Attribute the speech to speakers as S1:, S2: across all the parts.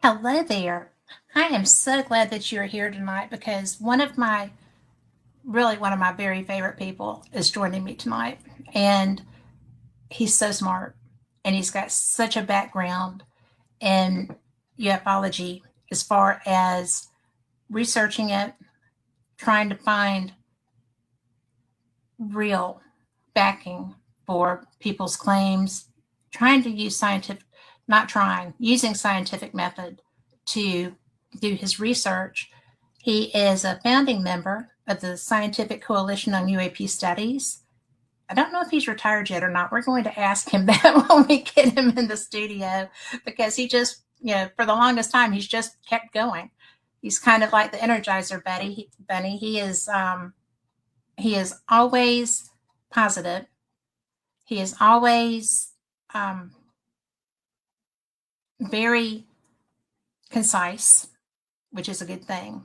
S1: Hello there. I am so glad that you're here tonight because one of my very favorite people is joining me tonight. And he's so smart and he's got such a background in ufology as far as researching it, trying to find real backing for people's claims, trying to use using scientific method to do his research. He is a founding member of the Scientific Coalition on UAP Studies. I don't know if he's retired yet or not. We're going to ask him that when we get him in the studio because he just, for the longest time, he's just kept going. He's kind of like the Energizer Bunny. He is always positive. He is always very concise, which is a good thing.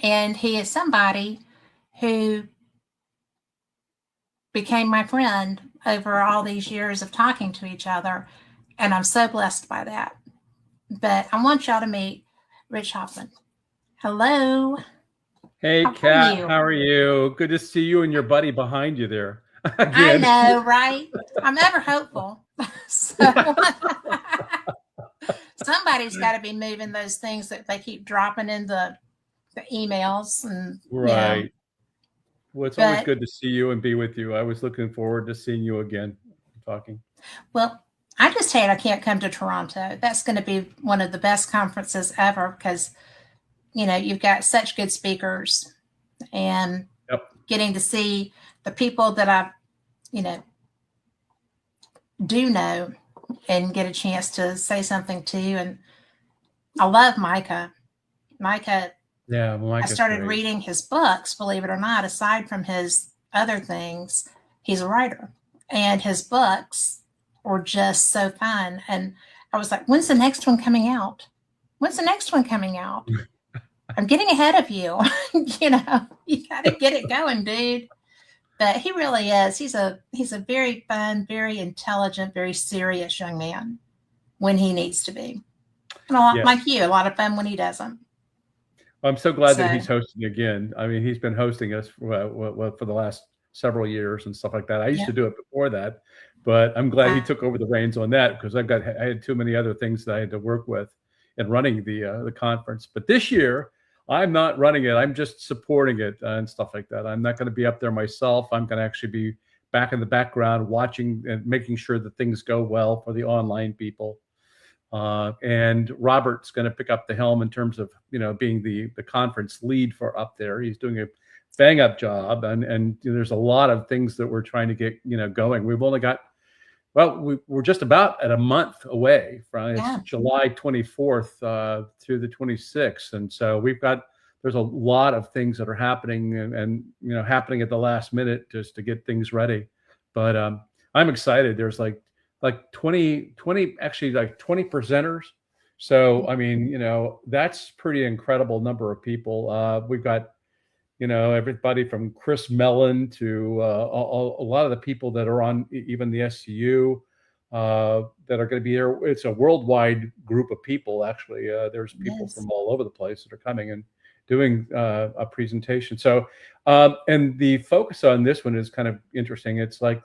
S1: And he is somebody who became my friend over all these years of talking to each other. And I'm so blessed by that. But I want y'all to meet Rich Hoffman. Hello.
S2: Hey, Kat, how are you? Good to see you and your buddy behind you there.
S1: I know, right? I'm ever hopeful. So somebody's got to be moving those things that they keep dropping in the emails. And
S2: right. Well, it's always good to see you and be with you. I was looking forward to seeing you again, talking.
S1: Well, I just hate I can't come to Toronto. That's going to be one of the best conferences ever because, you've got such good speakers and getting to see the people that I, do know and get a chance to say something to. And I love Micah.
S2: Yeah,
S1: I started reading his books, believe it or not, aside from his other things. He's a writer, and his books were just so fun. And I was like, when's the next one coming out? I'm getting ahead of you. You got to get it going, dude. But he really is. He's a very fun, very intelligent, very serious young man when he needs to be. And a lot like you, a lot of fun when he doesn't.
S2: I'm so glad that he's hosting again. I mean, he's been hosting us for the last several years and stuff like that. I used to do it before that, but I'm glad he took over the reins on that because I had too many other things that I had to work with in running the conference. But this year, I'm not running it. I'm just supporting it and stuff like that. I'm not going to be up there myself. I'm going to actually be back in the background watching and making sure that things go well for the online people. And Robert's going to pick up the helm in terms of, being the conference lead for up there. He's doing a bang up job. And there's a lot of things that we're trying to get, going. We've only got, we're just about at a month away from July 24th through the 26th. And so there's a lot of things that are happening and happening at the last minute just to get things ready. But I'm excited. There's like 20 presenters. So, I mean, that's pretty incredible number of people. We've got, everybody from Chris Mellon to a lot of the people that are on even the SCU that are going to be there. It's a worldwide group of people, actually. There's people from all over the place that are coming and doing a presentation. So, and the focus on this one is kind of interesting. It's like,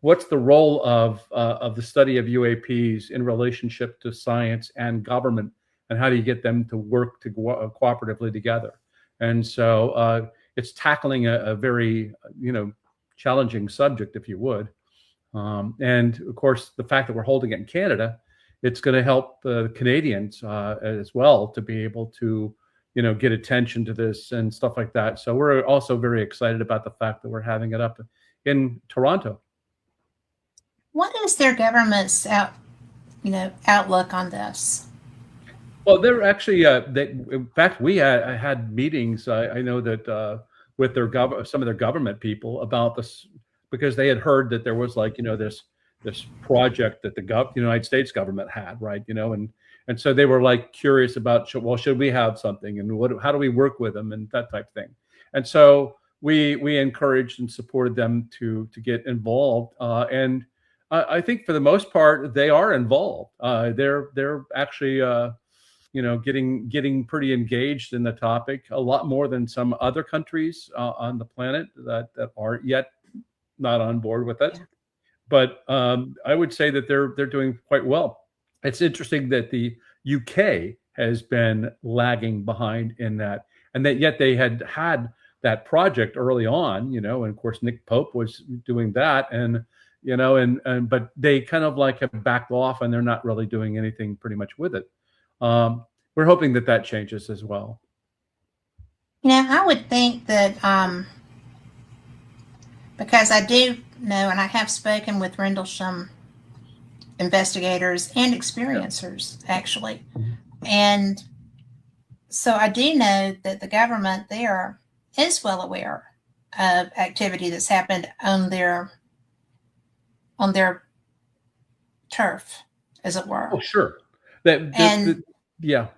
S2: what's the role of the study of UAPs in relationship to science and government, and how do you get them to work cooperatively together? And so it's tackling a very challenging subject, if you would. And of course, the fact that we're holding it in Canada, it's going to help the Canadians as well to be able to get attention to this and stuff like that. So we're also very excited about the fact that we're having it up in Toronto.
S1: What is their government's outlook on this?
S2: Well, they're actually, in fact, we had meetings. I know that with some of their government people about this, because they had heard that there was this project that the United States government had, right? And so they were like curious about, should we have something, and how do we work with them, and that type of thing. And so we encouraged and supported them to get involved, and I think for the most part they are involved. They're actually getting pretty engaged in the topic, a lot more than some other countries on the planet that aren't yet not on board with it. Yeah. But I would say that they're doing quite well. It's interesting that the UK has been lagging behind in that, and that yet they had that project early on, and of course Nick Pope was doing that, and but they kind of like have backed off, and they're not really doing anything pretty much with it. We're hoping that changes as well.
S1: I would think that because I do know, and I have spoken with Rendlesham investigators and experiencers, actually. Mm-hmm. And so I do know that the government there is well aware of activity that's happened on their turf, as it were.
S2: Oh, sure. Yeah.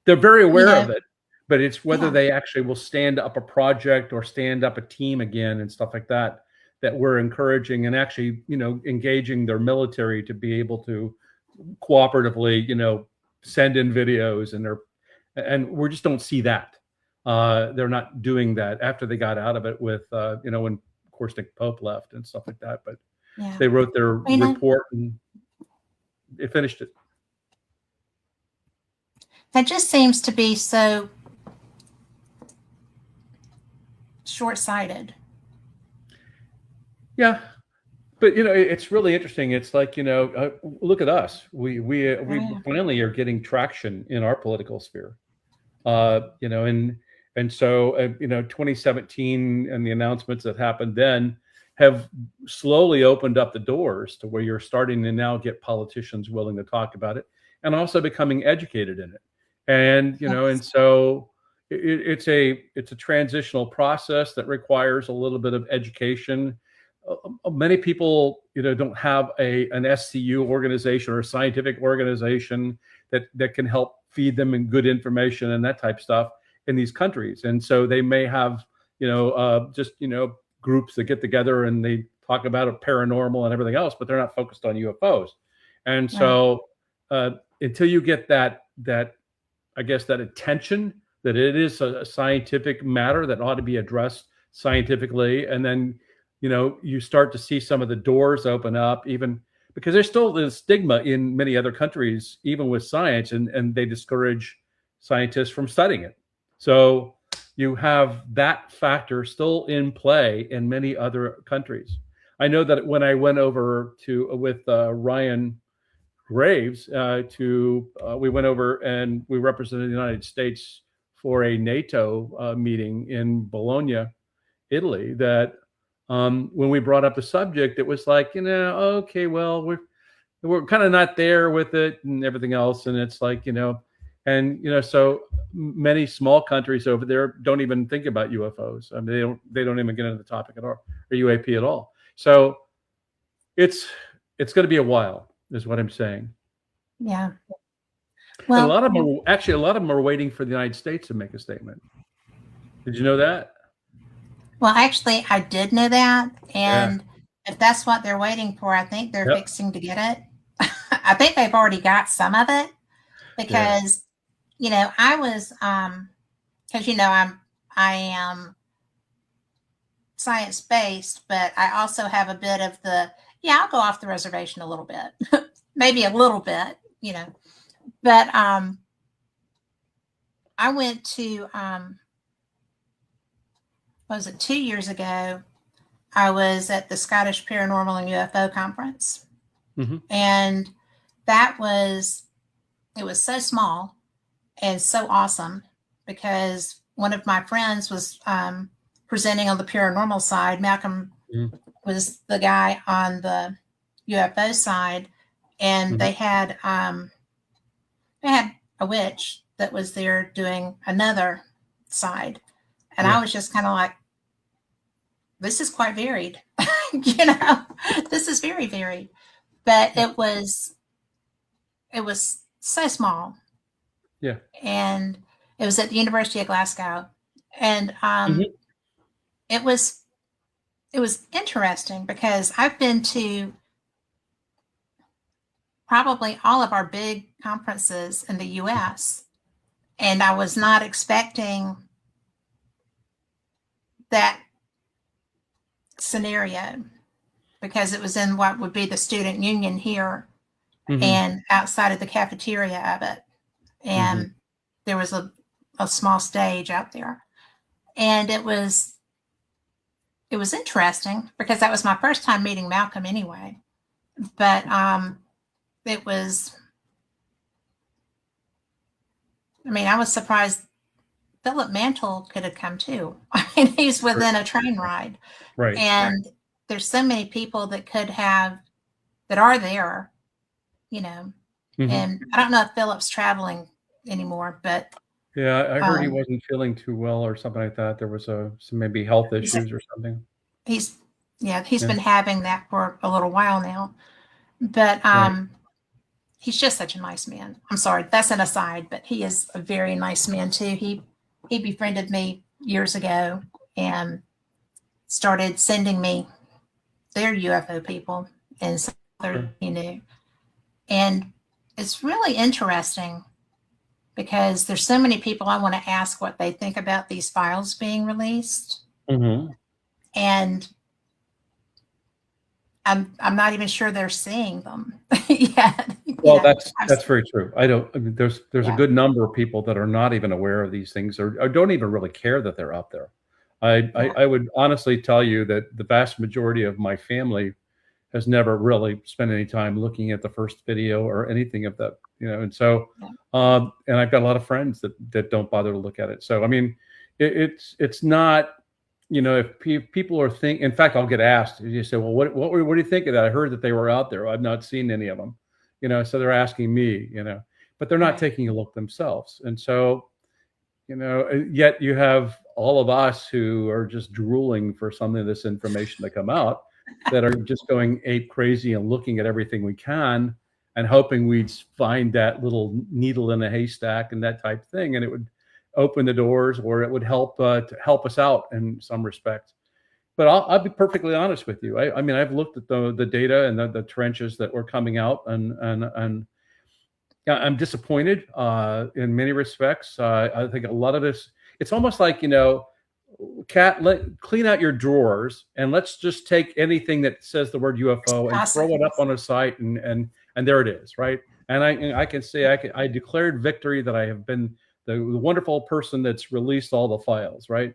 S2: They're very aware of it, but it's whether they actually will stand up a project or stand up a team again and stuff like that we're encouraging, and actually, engaging their military to be able to cooperatively, send in videos, and we just don't see that. They're not doing that after they got out of it with, when of course Nick Pope left and stuff like that, but they wrote their report and they finished it.
S1: That just seems to be so short-sighted.
S2: Yeah, but it's really interesting. It's like look at us. We finally are getting traction in our political sphere. And so 2017 and the announcements that happened then have slowly opened up the doors to where you're starting to now get politicians willing to talk about it, and also becoming educated in it. And and so it's a transitional process that requires a little bit of education. Many people, don't have an SCU organization or a scientific organization that can help feed them in good information and that type of stuff in these countries. And so they may have, just, groups that get together and they talk about it, paranormal and everything else, but they're not focused on UFOs. And so until you get that, I guess, that attention that it is a scientific matter that ought to be addressed scientifically, and then you start to see some of the doors open up, even because there's still this stigma in many other countries, even with science, and they discourage scientists from studying it. So you have that factor still in play in many other countries. I know that when I went over with Ryan Graves we went over and we represented the United States for a NATO meeting in Bologna, Italy, that when we brought up the subject, it was like, okay, well, we're kind of not there with it and everything else. And it's like, so many small countries over there don't even think about UFOs. I mean, they don't even get into the topic at all, or UAP at all. So it's going to be a while, is what I'm saying.
S1: Yeah.
S2: Well, and a lot of them are waiting for the United States to make a statement. Did you know that?
S1: Well, actually, I did know that. And if that's what they're waiting for, I think they're fixing to get it. I think they've already got some of it because, I was, because, I am science-based, but I also have a bit of I'll go off the reservation a little bit, maybe a little bit, but I went to, was it 2 years ago? I was at the Scottish Paranormal and UFO Conference. Mm-hmm. And it was so small and so awesome because one of my friends was presenting on the paranormal side. Malcolm was the guy on the UFO side, and they had a witch that was there doing another side. And I was just kind of like, this is quite varied, this is very varied, but it was so small.
S2: Yeah.
S1: And it was at the University of Glasgow. And it was interesting because I've been to probably all of our big conferences in the US. And I was not expecting that scenario because it was in what would be the student union here and outside of the cafeteria of it. And there was a small stage out there. And it was interesting because that was my first time meeting Malcolm anyway. But it was, I mean, I was surprised Philip Mantle could have come too. I mean, he's within a train ride.
S2: Right.
S1: And there's so many people that could have, that are there, you know. And I don't know if Philip's traveling anymore, but.
S2: Yeah, I heard he wasn't feeling too well or something like that. There was some maybe health issues or something.
S1: He's been having that for a little while now. But he's just such a nice man. I'm sorry, that's an aside, but he is a very nice man too. He befriended me years ago and started sending me their UFO people and some other he knew. And it's really interesting because there's so many people I want to ask what they think about these files being released. And I'm not even sure they're seeing them yet.
S2: Well, that's very true. I mean, there's a good number of people that are not even aware of these things or don't even really care that they're out there. I would honestly tell you that the vast majority of my family has never really spent any time looking at the first video or anything of that, you know. And so, and I've got a lot of friends that don't bother to look at it. So, I mean, it's not, you know, if people are in fact, I'll get asked, you say, well, what do you think of that? I heard that they were out there. I've not seen any of them, you know, so they're asking me, you know, but they're not taking a look themselves. And so, you know, yet you have all of us who are just drooling for some of this information to come out that are just going ape crazy and looking at everything we can and hoping we'd find that little needle in a haystack and that type of thing. And it would open the doors or it would help to help us out in some respects. But I'll be perfectly honest with you. I mean, I've looked at the data and the trenches that were coming out and I'm disappointed in many respects. I think a lot of this, it's almost like, you know, Kat, clean out your drawers and let's just take anything that says the word UFO and throw it up on a site and there it is, right? And I can say I declared victory that I have been the wonderful person that's released all the files, right?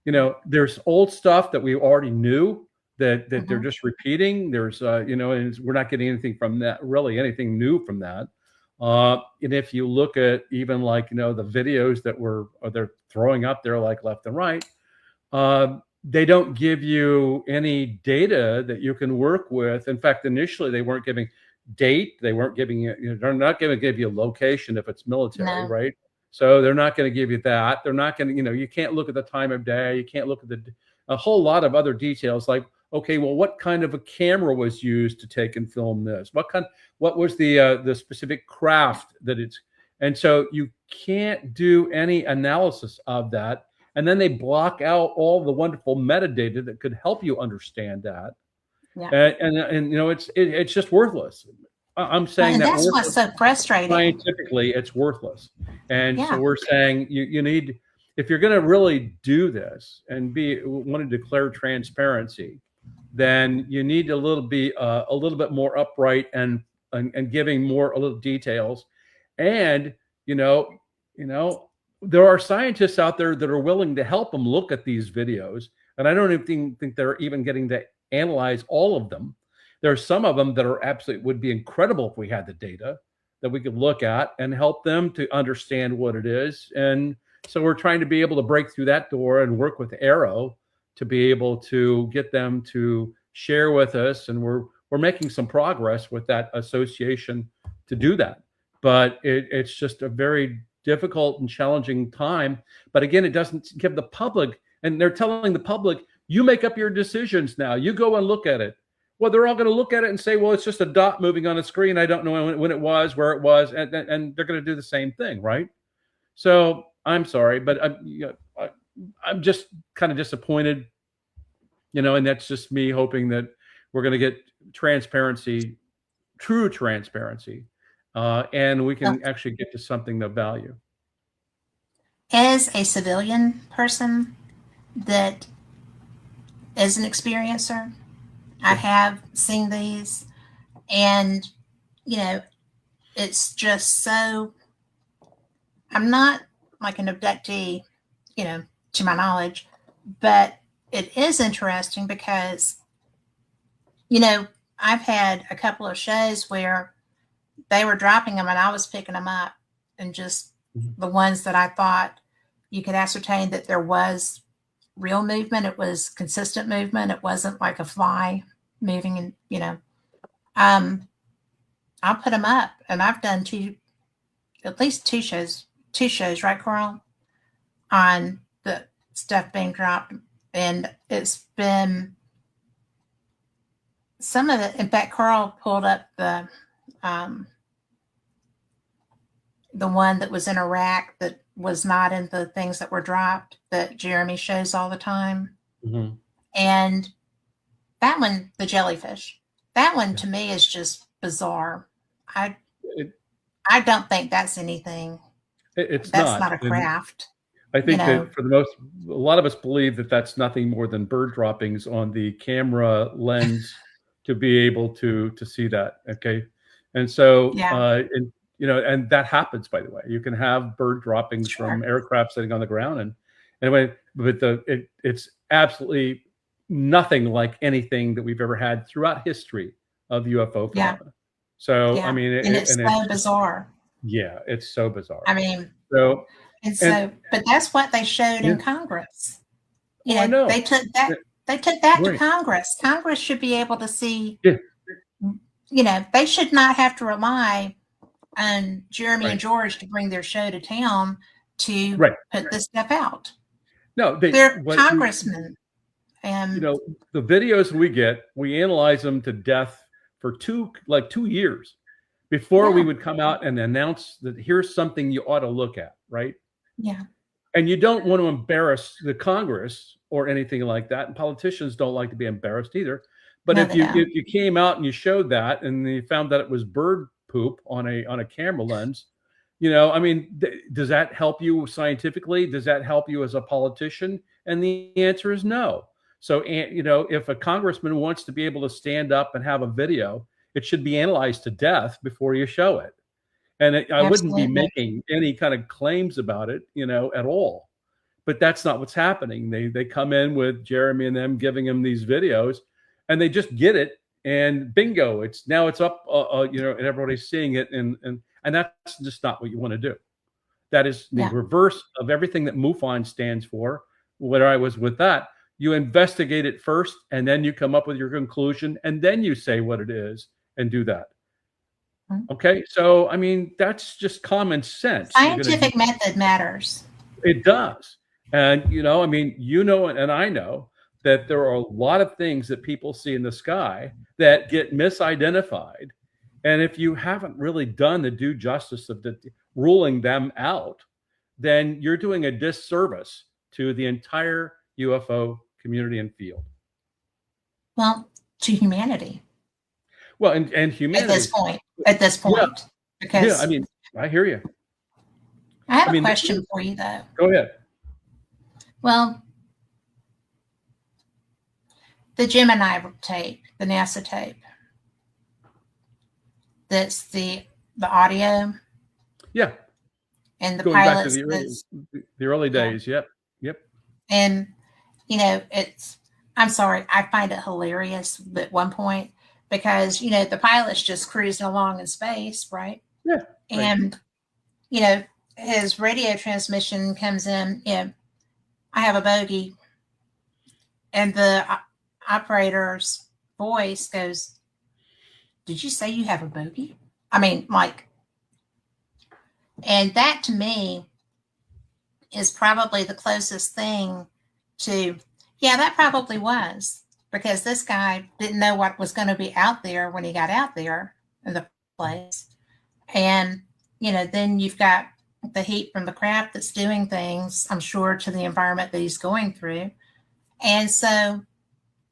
S2: You know, there's old stuff that we already knew that they're just repeating. There's you know, and we're not getting anything from that, really anything new from that. And if you look at even like, you know, the videos that they're throwing up there like left and right, they don't give you any data that you can work with. In fact, initially they weren't giving date. They weren't giving you, you know, they're not going to give you a location if it's military, right? So they're not going to give you that. They're not going to, you know, you can't look at the time of day. You can't look at a whole lot of other details like, okay, well, what kind of a camera was used to take and film this? What was the specific craft that it's, and so you can't do any analysis of that. And then they block out all the wonderful metadata that could help you understand that. And you know, it's just worthless. I'm saying
S1: that's what's so frustrating.
S2: Scientifically, it's worthless. And so we're saying you need, if you're going to really do this and want to declare transparency, then you need a little bit more upright and giving a little details. And you know, there are scientists out there that are willing to help them look at these videos, and I don't even think they're even getting to analyze all of them. There are some of them that are absolutely would be incredible if we had the data that we could look at and help them to understand what it is. And so we're trying to be able to break through that door and work with Arrow to be able to get them to share with us. And we're making some progress with that association to do that. But it's just a very difficult and challenging time. But again, it doesn't give the public, and they're telling the public, you make up your decisions now. You go and look at it. Well, they're all going to look at it and say, well, it's just a dot moving on a screen. I don't know when it was, where it was. And they're going to do the same thing, right? So I'm sorry, but I'm just kind of disappointed, you know, and that's just me hoping that we're going to get transparency true transparency, and we can actually get to something of value.
S1: As a civilian person that is an experiencer, I have seen these, and it's just so, I'm not like an abductee, to my knowledge, but it is interesting because, I've had a couple of shows where they were dropping them and I was picking them up, and just the ones that I thought you could ascertain that there was real movement. It was consistent movement. It wasn't like a fly moving, and, I'll put them up, and I've done at least two shows, right, Carl, on the stuff being dropped. And it's been some of it. In fact, Carl pulled up the one that was in Iraq that was not in the things that were dropped that Jeremy shows all the time.
S2: Mm-hmm.
S1: And that one, the jellyfish, that one to me is just bizarre. I don't think that's anything.
S2: That's
S1: not a craft.
S2: I think that for a lot of us believe that that's nothing more than bird droppings on the camera lens to be able to see that. Okay. And so, and that happens, by the way. You can have bird droppings from aircraft sitting on the ground, and anyway, but it's absolutely nothing like anything that we've ever had throughout history of UFO phenomena. Yeah. So I mean,
S1: it's so bizarre.
S2: Yeah, it's so bizarre.
S1: I mean,
S2: but
S1: that's what they showed in Congress.
S2: I know.
S1: They took that. They took that to Congress. Congress should be able to see. Yeah. They should not have to rely on Jeremy and George to bring their show to town to put this stuff out.
S2: No,
S1: they're congressmen. And
S2: the videos we analyze them to death for 2 years before we would come out and announce that here's something you ought to look at, right?
S1: Yeah.
S2: And you don't want to embarrass the Congress or anything like that. And politicians don't like to be embarrassed either. But if you came out and you showed that and you found that it was bird poop on a camera lens, I mean, does that help you scientifically? Does that help you as a politician? And the answer is no. So, if a congressman wants to be able to stand up and have a video, it should be analyzed to death before you show it. And I wouldn't be making any kind of claims about it, at all. But that's not what's happening. They come in with Jeremy and them giving them these videos, and they just get it, and bingo, it's up, and everybody's seeing it, and that's just not what you want to do. That is the reverse of everything that MUFON stands for. Where I was with that, you investigate it first, and then you come up with your conclusion, and then you say what it is and do that. Okay, so I mean, that's just common sense.
S1: Scientific method matters.
S2: It does. And I mean, and I know that there are a lot of things that people see in the sky that get misidentified. And if you haven't really done the due justice of ruling them out, then you're doing a disservice to the entire UFO community and field.
S1: Well, to humanity.
S2: Well, and humanity
S1: at this point, because
S2: I mean, I hear you.
S1: I have a question for you, though.
S2: Go ahead.
S1: Well, the Gemini tape, the NASA tape, that's the audio.
S2: Yeah.
S1: And the
S2: going
S1: pilots
S2: back to the early days. Yep.
S1: And I'm sorry, I find it hilarious at one point because the pilot's just cruising along in space, right?
S2: Yeah.
S1: And his radio transmission comes in, I have a bogey, and the operator's voice goes, "Did you say you have a bogey?" I mean, and that to me is probably the closest thing to, that probably was, because this guy didn't know what was going to be out there when he got out there in the place. And, then you've got the heat from the craft that's doing things, I'm sure, to the environment that he's going through. And so,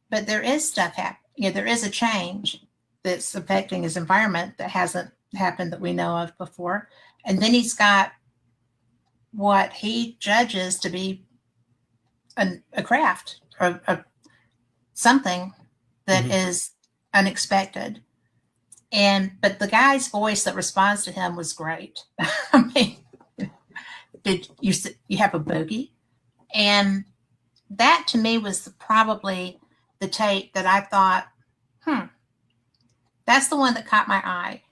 S1: but there is stuff happening. There is a change. that's affecting his environment that hasn't happened that we know of before. And then he's got what he judges to be a craft or something that is unexpected. But the guy's voice that responds to him was great. I mean, did you have a bogey? And that to me was probably the tape that I thought, that's the one that caught my eye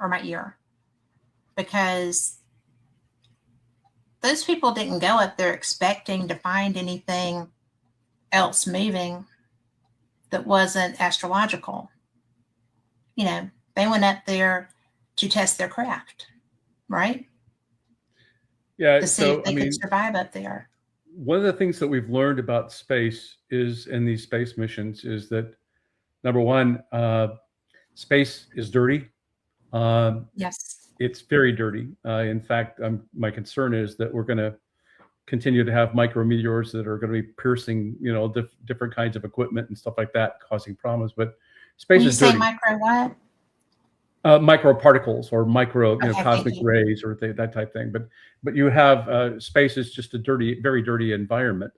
S1: or my ear, because those people didn't go up there expecting to find anything else moving that wasn't astrological. You know, they went up there to test their craft, right?
S2: Yeah.
S1: To see if they could survive up there.
S2: One of the things that we've learned about space is in these space missions is that, number one, space is dirty.
S1: Yes.
S2: It's very dirty. In fact, my concern is that we're going to continue to have micrometeors that are going to be piercing, you know, different kinds of equipment and stuff like that, causing problems. But space is dirty.
S1: You say micro what?
S2: Microparticles or micro, cosmic rays or that type thing. But you have space is just a dirty, very dirty environment.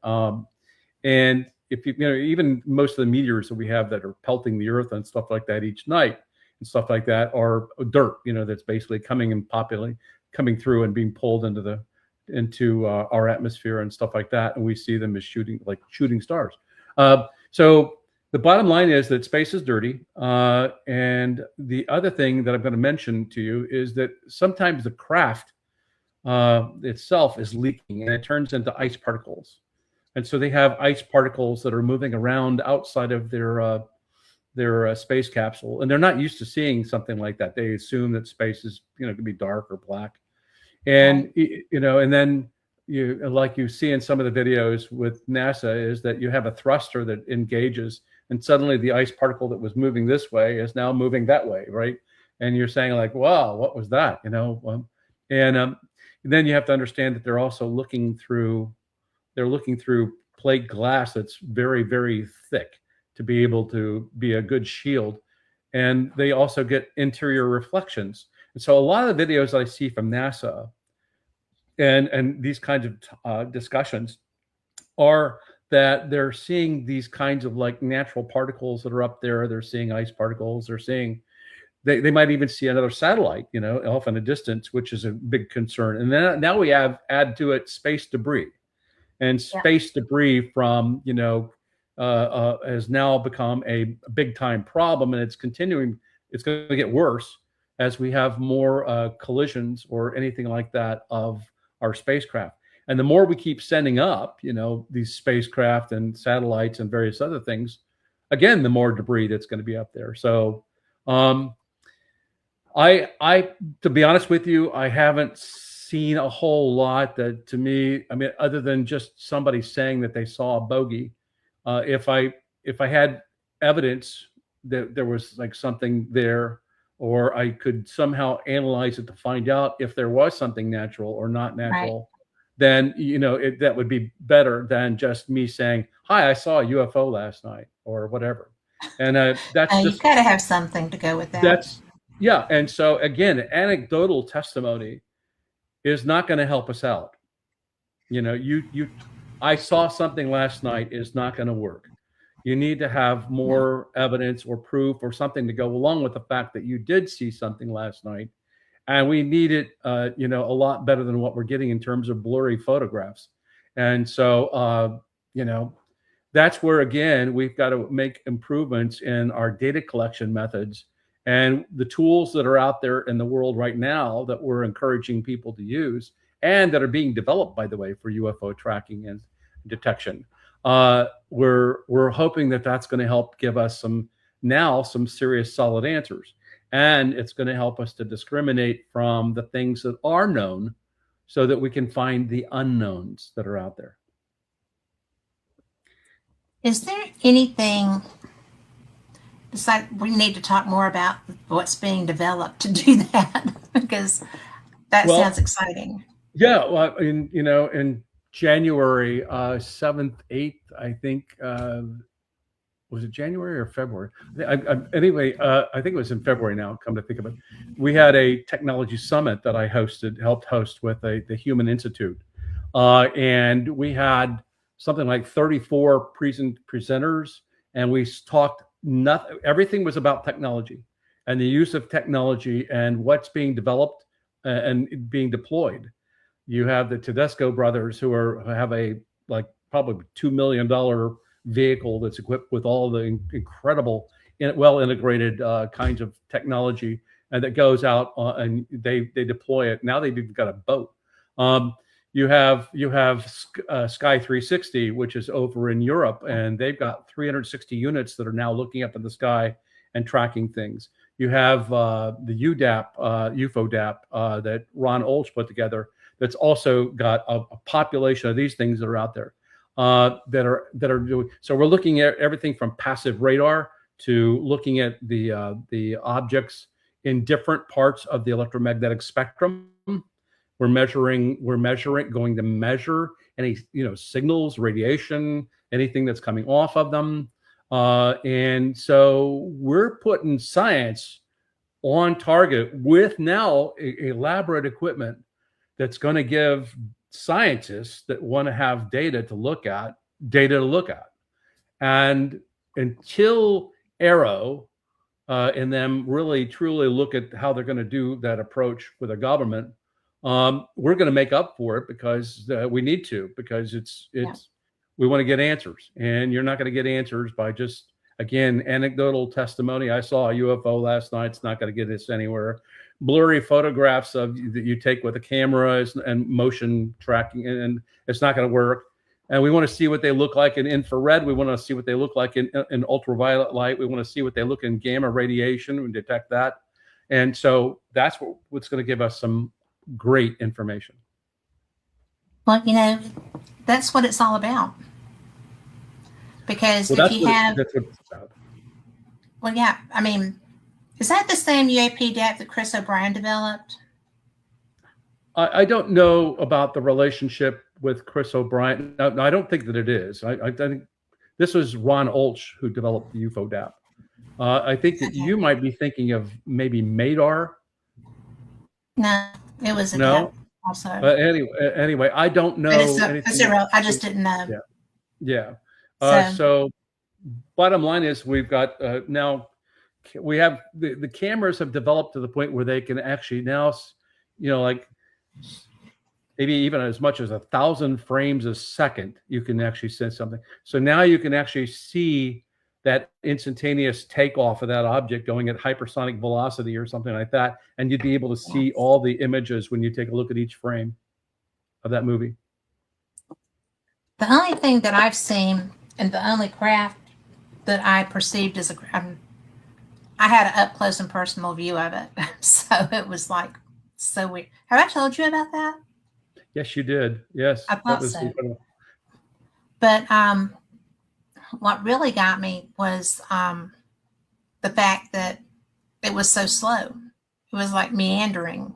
S2: And if you know, even most of the meteors that we have that are pelting the Earth and stuff like that each night and stuff like that are dirt. You know, that's basically coming through and being pulled into our atmosphere and stuff like that. And we see them as shooting stars. So the bottom line is that space is dirty. And the other thing that I'm going to mention to you is that sometimes the craft itself is leaking and it turns into ice particles. And so they have ice particles that are moving around outside of their space capsule. And they're not used to seeing something like that. They assume that space is, going to be dark or black. And, and then like you see in some of the videos with NASA is that you have a thruster that engages and suddenly the ice particle that was moving this way is now moving that way, right? And you're saying like, wow, what was that? And then you have to understand that they're also looking through plate glass that's very, very thick to be able to be a good shield. And they also get interior reflections. And so a lot of the videos I see from NASA and these kinds of discussions are that they're seeing these kinds of like natural particles that are up there. They're seeing ice particles. They're seeing, they might even see another satellite, off in a distance, which is a big concern. And then now we add to it space debris, and space debris from, has now become a big time problem, and it's continuing. It's going to get worse as we have more collisions or anything like that of our spacecraft. And the more we keep sending up, these spacecraft and satellites and various other things, again, the more debris that's going to be up there. So I, to be honest with you, I haven't seen a whole lot that, to me, I mean, other than just somebody saying that they saw a bogey. If I had evidence that there was like something there, or I could somehow analyze it to find out if there was something natural or not natural, then, that would be better than just me saying, hi, I saw a UFO last night or whatever. And that's
S1: you've got to have something to go with that.
S2: And so again, anecdotal testimony is not going to help us out. I saw something last night is not going to work. You need to have more evidence or proof or something to go along with the fact that you did see something last night. And we need it, a lot better than what we're getting in terms of blurry photographs. And so, that's where, again, we've got to make improvements in our data collection methods and the tools that are out there in the world right now that we're encouraging people to use and that are being developed, by the way, for UFO tracking and detection. We're hoping that that's going to help give us some serious solid answers. And it's going to help us to discriminate from the things that are known so that we can find the unknowns that are out there.
S1: Is there anything besides, we need to talk more about what's being developed to do that, because that sounds exciting.
S2: Yeah. Well, in January 7th, 8th, I think, was it January or February? Anyway, I think it was in February now, come to think of it. We had a technology summit that I helped host with the Human Institute. And we had something like 34 presenters, and we talked everything was about technology and the use of technology and what's being developed and being deployed. You have the Tedesco brothers who have a probably $2 million vehicle that's equipped with all the incredible, well integrated kinds of technology, and that goes out and they deploy it. Now they've even got a boat. You have Sky 360, which is over in Europe, and they've got 360 units that are now looking up in the sky and tracking things. You have the UFODAP that Ron Olsch put together. That's also got a population of these things that are out there that are doing. So we're looking at everything from passive radar to looking at the objects in different parts of the electromagnetic spectrum. We're going to measure any signals, radiation, anything that's coming off of them. And so we're putting science on target with now elaborate equipment that's going to give scientists that want to have data to look at. And until Aero and them really truly look at how they're going to do that approach with a government, we're going to make up for it because we need to, because we want to get answers, and you're not going to get answers by just, again, anecdotal testimony. I saw a UFO last night. It's not going to get us anywhere. Blurry photographs that you take with a camera and motion tracking, and it's not going to work. And we want to see what they look like in infrared. We want to see what they look like in ultraviolet light. We want to see what they look in gamma radiation and detect that. And so that's what's going to give us some great information.
S1: Well, that's what it's all about. Because if you have, that's what it's about. Well, yeah, I mean, is that the same UAP DAP that Chris O'Brien developed?
S2: I don't know about the relationship with Chris O'Brien. No, I don't think that it is. I think this was Ron Olsch who developed the UFODAP. I think that you might be thinking of maybe MADAR.
S1: No, it was a DAP also.
S2: But anyway, I don't know.
S1: I just didn't know.
S2: Yeah. So bottom line is we've got now we have the cameras have developed to the point where they can actually now, like maybe even as much as 1,000 frames a second, you can actually sense something. So now you can actually see that instantaneous takeoff of that object going at hypersonic velocity or something like that. And you'd be able to see all the images when you take a look at each frame of that movie.
S1: The only thing that I've seen, and the only craft that I perceived as I had an up close and personal view of it. So it was like so weird. Have I told you about that?
S2: Yes, you did. Yes.
S1: I thought so. Incredible. But what really got me was the fact that it was so slow. It was like meandering.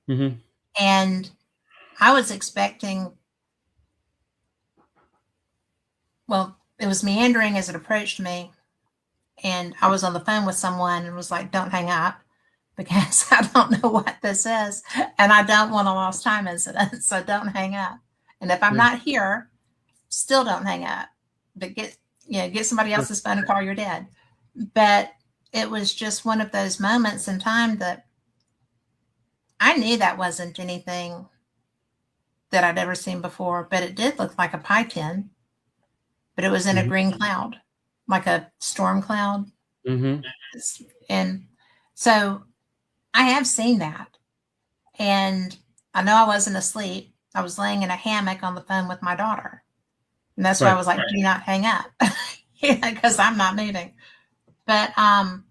S2: Mm-hmm.
S1: And I was expecting, it was meandering as it approached me. And I was on the phone with someone and was like, don't hang up because I don't know what this is. And I don't want a lost time incident. So don't hang up. And if I'm not here, still don't hang up. But get somebody else's phone and call your dad. But it was just one of those moments in time that I knew that wasn't anything that I'd ever seen before, but it did look like a pie tin, but it was in a green cloud, like a storm cloud.
S2: Mm-hmm.
S1: And so I have seen that. And I know I wasn't asleep. I was laying in a hammock on the phone with my daughter. And that's why I was like, do not hang up. Because I'm not moving. But and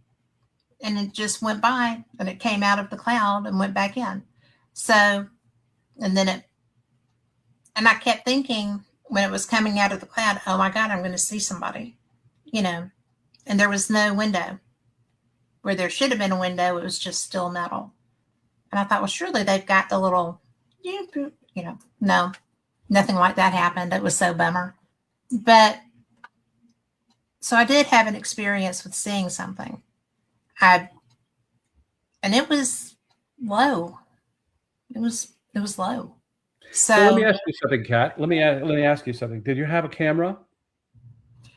S1: it just went by and it came out of the cloud and went back in. So, and I kept thinking when it was coming out of the cloud, oh my God, I'm going to see somebody, and there was no window. Where there should have been a window, it was just still metal. And I thought, well, surely they've got the little, no, nothing like that happened. It was so bummer. But I did have an experience with seeing something. And it was low. It was low. So
S2: let me ask you something, Kat. Let me ask you something. Did you have a camera?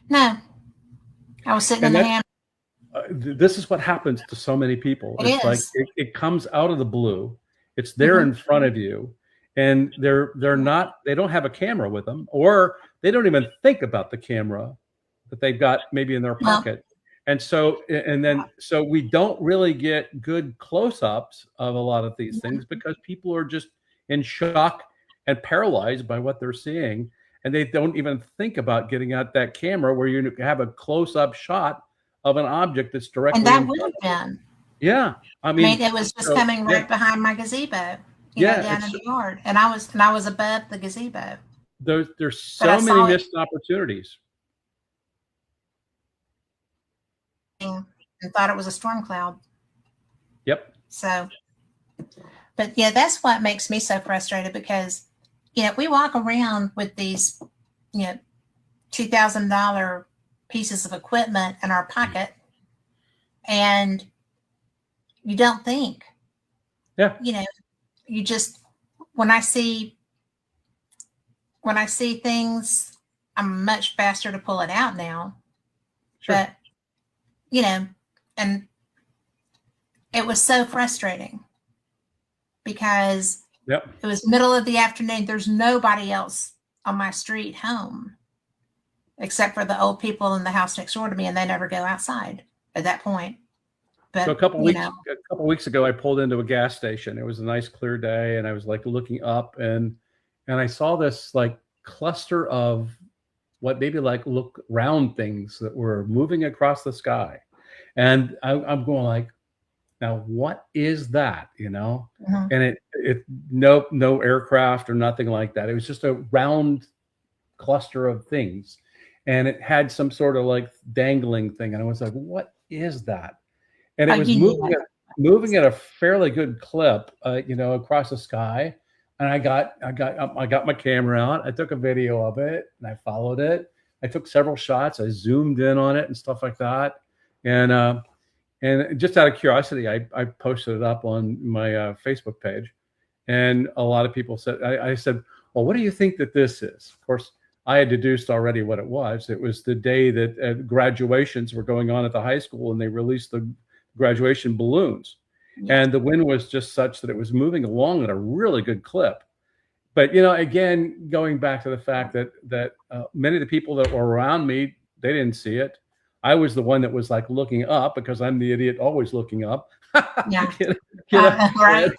S1: No, I was sitting in the hammock.
S2: This is what happens to so many people. It's like it comes out of the blue. It's there in front of you, and they don't have a camera with them, or they don't even think about the camera that they've got maybe in their pocket. And so we don't really get good close-ups of a lot of these things because people are just in shock and paralyzed by what they're seeing, and they don't even think about getting out that camera where you have a close-up shot of an object that's directly.
S1: And that would have been.
S2: Yeah, I mean,
S1: it was just coming right behind my gazebo, down in the yard, and I was above the gazebo.
S2: There's so many missed opportunities.
S1: And thought it was a storm cloud.
S2: Yep.
S1: So, but yeah, that's what makes me so frustrated because, we walk around with these, $2,000 pieces of equipment in our pocket, and you don't think.
S2: Yeah.
S1: You just when I see things, I'm much faster to pull it out now.
S2: Sure.
S1: But and it was so frustrating because it was middle of the afternoon. There's nobody else on my street home except for the old people in the house next door to me, and they never go outside at that point. But
S2: so a couple weeks ago, I pulled into a gas station. It was a nice clear day, and I was like looking up, and I saw this like cluster of what maybe like look round things that were moving across the sky. And I'm going like, now what is that? And it no aircraft or nothing like that. It was just a round cluster of things. And it had some sort of like dangling thing. And I was like, what is that? And it was moving at a fairly good clip, across the sky. And I got my camera out. I took a video of it and I followed it. I took several shots. I zoomed in on it and stuff like that. And just out of curiosity, I posted it up on my Facebook page. And a lot of people said, I said, well, what do you think that this is? Of course, I had deduced already what it was. It was the day that graduations were going on at the high school, and they released the graduation balloons. And the wind was just such that it was moving along at a really good clip. But, again, going back to the fact that many of the people that were around me, they didn't see it. I was the one that was like looking up because I'm the idiot always looking up.
S1: Yeah.
S2: Right.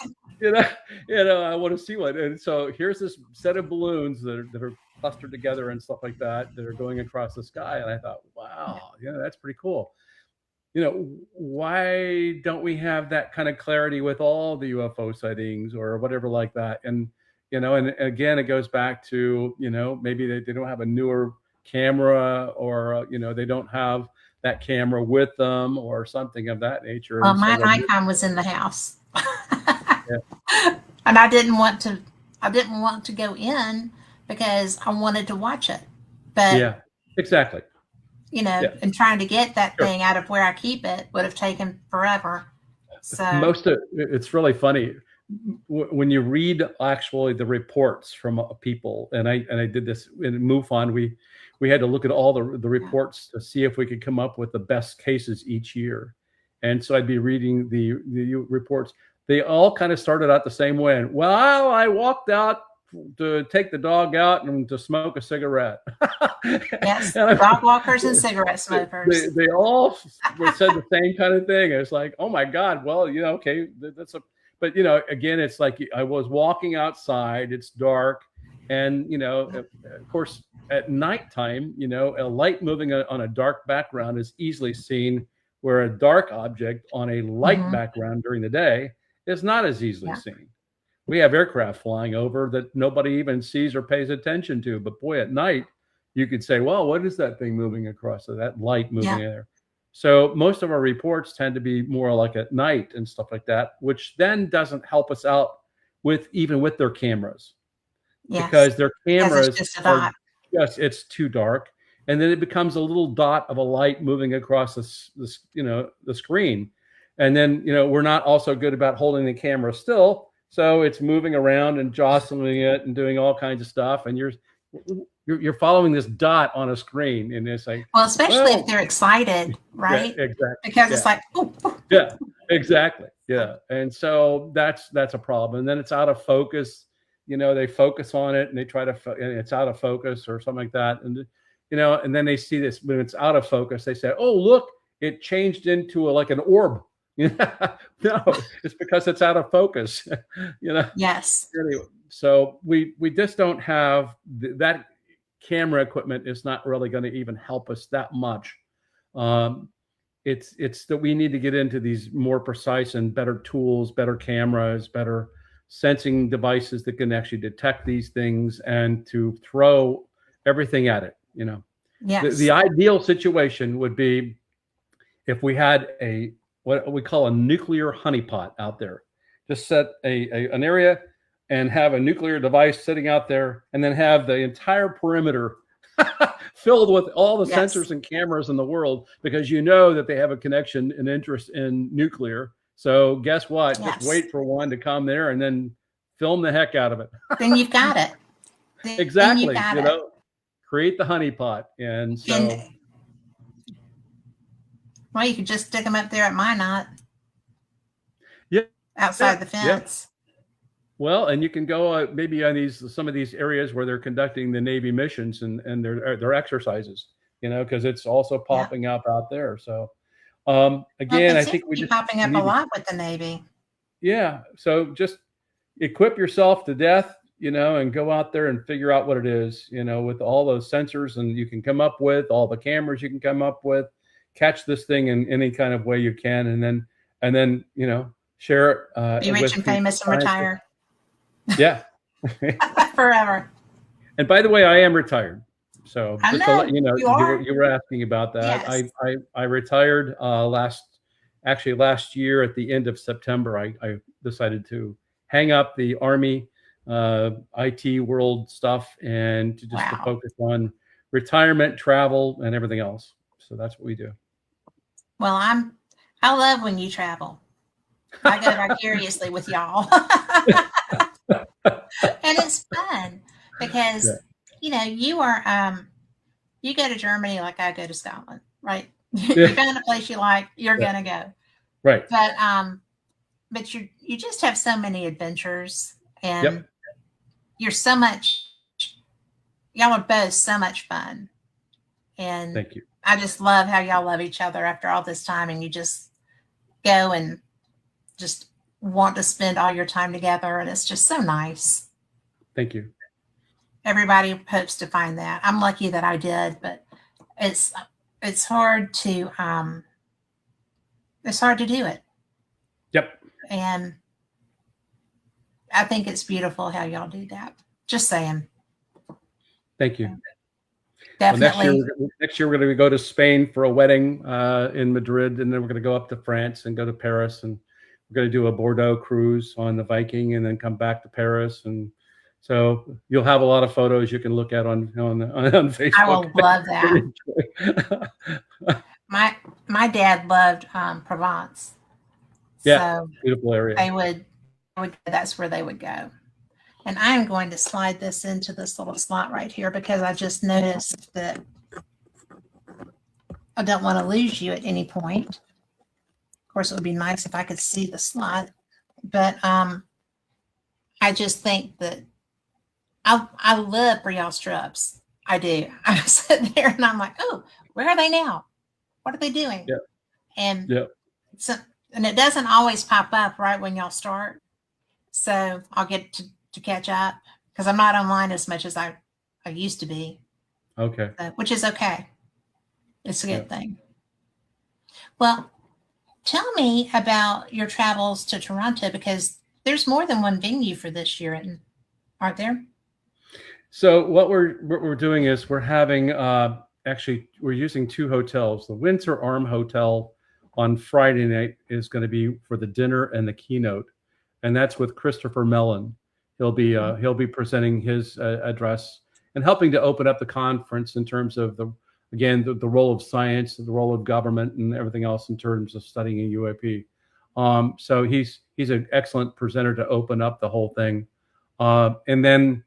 S2: I want to see one. And so here's this set of balloons that are clustered together and stuff like that are going across the sky. And I thought, wow, that's pretty cool. Why don't we have that kind of clarity with all the UFO sightings or whatever like that? And, and again, it goes back to, maybe they don't have a newer camera, or, they don't have that camera with them or something of that nature.
S1: Well, my Nikon was in the house. And I didn't want to go in because I wanted to watch it. But
S2: yeah, exactly.
S1: And trying to get that thing out of where I keep it would have taken forever. So
S2: it's really funny when you read actually the reports from people, and I did this in MUFON. We had to look at all the reports to see if we could come up with the best cases each year. And so I'd be reading the reports. They all kind of started out the same way. Well, I walked out to take the dog out and to smoke a cigarette.
S1: Yes, dog walkers and cigarette smokers.
S2: They all said the same kind of thing. It's like, oh my God, well, okay, but again, it's like I was walking outside, it's dark, and of course at nighttime, a light moving on a dark background is easily seen, where a dark object on a light background during the day is not as easily seen. We have aircraft flying over that nobody even sees or pays attention to. But boy, at night, you could say, well, what is that thing moving across? So that light moving in there. So most of our reports tend to be more like at night and stuff like that, which then doesn't help us out with their cameras. Because their cameras it's too dark. and then it becomes a little dot of a light moving across the screen. And then, we're not also good about holding the camera still. So it's moving around and jostling it and doing all kinds of stuff. And you're following this dot on a screen, and it's like,
S1: well, especially if they're excited, right?
S2: Yeah, exactly.
S1: Because it's like, ooh.
S2: Yeah, exactly. Yeah. And so that's a problem. And then it's out of focus. They focus on it and they try to, and it's out of focus or something like that. And, and then they see this, when it's out of focus, they say, oh, look, it changed into like an orb. No, it's because it's out of focus.
S1: Yes.
S2: Anyway, so we just don't have that camera equipment is not really going to even help us that much. It's that we need to get into these more precise and better tools, better cameras, better sensing devices that can actually detect these things and to throw everything at it.
S1: Yes.
S2: The ideal situation would be if we had what we call a nuclear honeypot out there. Just set an area and have a nuclear device sitting out there, and then have the entire perimeter filled with all the sensors and cameras in the world, because that they have a connection and interest in nuclear. So guess what? Just wait for one to come there and then film the heck out of it.
S1: Then you've got it.
S2: Exactly. Create the honeypot. And so.
S1: Well, you could just stick them up there at Minot.
S2: Yeah.
S1: Outside the fence.
S2: Yeah. Well, and you can go maybe on some of these areas where they're conducting the Navy missions and their exercises, because it's also popping up out there. So again, I think we just
S1: popping up a lot with the Navy.
S2: Yeah. So just equip yourself to death, and go out there and figure out what it is, with all those sensors and you can come up with, all the cameras you can come up with. Catch this thing in any kind of way you can, and then share it.
S1: Be rich and famous and retire.
S2: Yeah.
S1: Forever.
S2: And by the way, I am retired. So
S1: just to let
S2: you know, you were asking about that. Yes. I retired last year at the end of September. I decided to hang up the Army IT world stuff and to focus on retirement, travel, and everything else. So that's what we do.
S1: Well, I love when you travel. I go vicariously with y'all. And it's fun because, you are, you go to Germany like I go to Scotland, right? You're going to a place you like, you're going to go.
S2: Right.
S1: But you just have so many adventures and y'all are both so much fun. And
S2: thank you.
S1: I just love how y'all love each other after all this time, and you just go and just want to spend all your time together, and it's just so nice.
S2: Thank you.
S1: Everybody hopes to find that. I'm lucky that I did, but it's hard to do it.
S2: Yep.
S1: And I think it's beautiful how y'all do that. Just saying.
S2: Thank you.
S1: Definitely.
S2: Well, next year we're going to go to Spain for a wedding in Madrid, and then we're going to go up to France and go to Paris, and we're going to do a Bordeaux cruise on the Viking, and then come back to Paris. And so you'll have a lot of photos you can look at on Facebook.
S1: I will love that. My dad loved Provence.
S2: Yeah,
S1: so
S2: beautiful area.
S1: That's where they would go. And I'm going to slide this into this little slot right here because I just noticed that I don't want to lose you at any point. Of course, it would be nice if I could see the slot, but I just think that I love Brielle Strubs. I do. I'm sitting there and I'm like, oh, where are they now? What are they doing?
S2: Yeah.
S1: And
S2: so,
S1: and it doesn't always pop up right when y'all start. So I'll get to catch up because I'm not online as much as I used to be.
S2: Okay.
S1: Which is okay. It's a good thing. Well, tell me about your travels to Toronto, because there's more than one venue for this year, aren't there?
S2: So what we're doing is we're having we're using two hotels. The Windsor Arm Hotel on Friday night is going to be for the dinner and the keynote, and that's with Christopher Mellon. He'll be presenting his address and helping to open up the conference in terms of again, the role of science, the role of government, and everything else in terms of studying UAP. So he's an excellent presenter to open up the whole thing. And then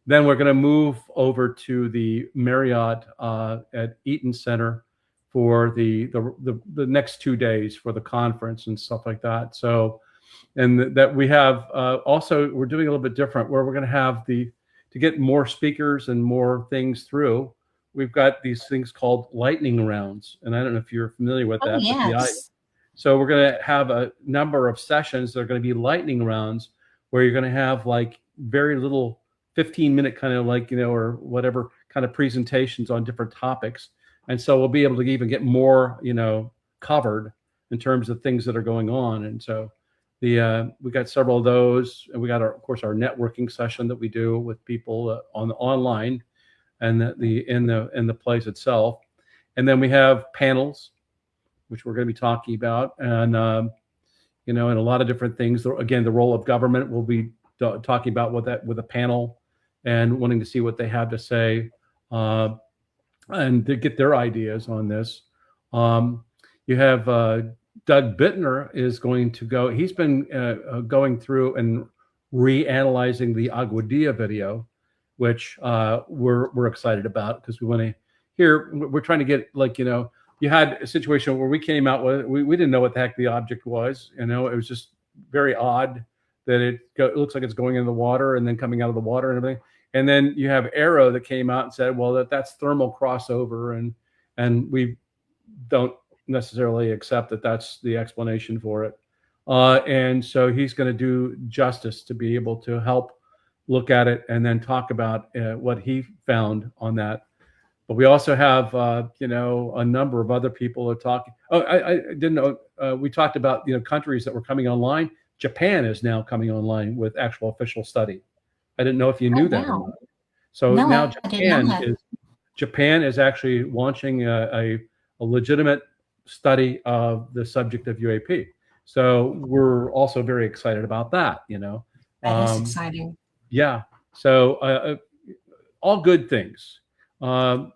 S2: we're going to move over to the Marriott at Eaton Center for the next 2 days for the conference and stuff like that. So, and that we have also, we're doing a little bit different where we're going to have to get more speakers and more things through. We've got these things called lightning rounds, and I don't know if you're familiar with that.
S1: Yes.
S2: So we're going to have a number of sessions that are going to be lightning rounds where you're going to have like very little 15-minute kind of like, or whatever kind of presentations on different topics. And so we'll be able to even get more, covered in terms of things that are going on. And so we got several of those, and we got of course our networking session that we do with people online and in the place itself. And then we have panels, which we're going to be talking about, and and a lot of different things. Again, the role of government, we'll be talking about with a panel and wanting to see what they have to say and to get their ideas on this. You have Doug Bittner is going to go. He's been going through and reanalyzing the Aguadilla video, which we're excited about because we want to hear. We're trying to get you had a situation where we came out with we didn't know what the heck the object was. It was just very odd that it looks like it's going in the water and then coming out of the water and everything. And then you have Arrow that came out and said, well, that's thermal crossover, and we don't necessarily accept that that's the explanation for it. And so he's going to do justice to be able to help look at it and then talk about what he found on that. But we also have, a number of other people are talking. Oh, I didn't know. We talked about, countries that were coming online. Japan is now coming online with actual official study. I didn't know if you knew that.
S1: Wow.
S2: So
S1: No,
S2: now
S1: I
S2: Japan is actually launching a legitimate study of the subject of UAP. So we're also very excited about that.
S1: That is exciting.
S2: Yeah. So all good things. The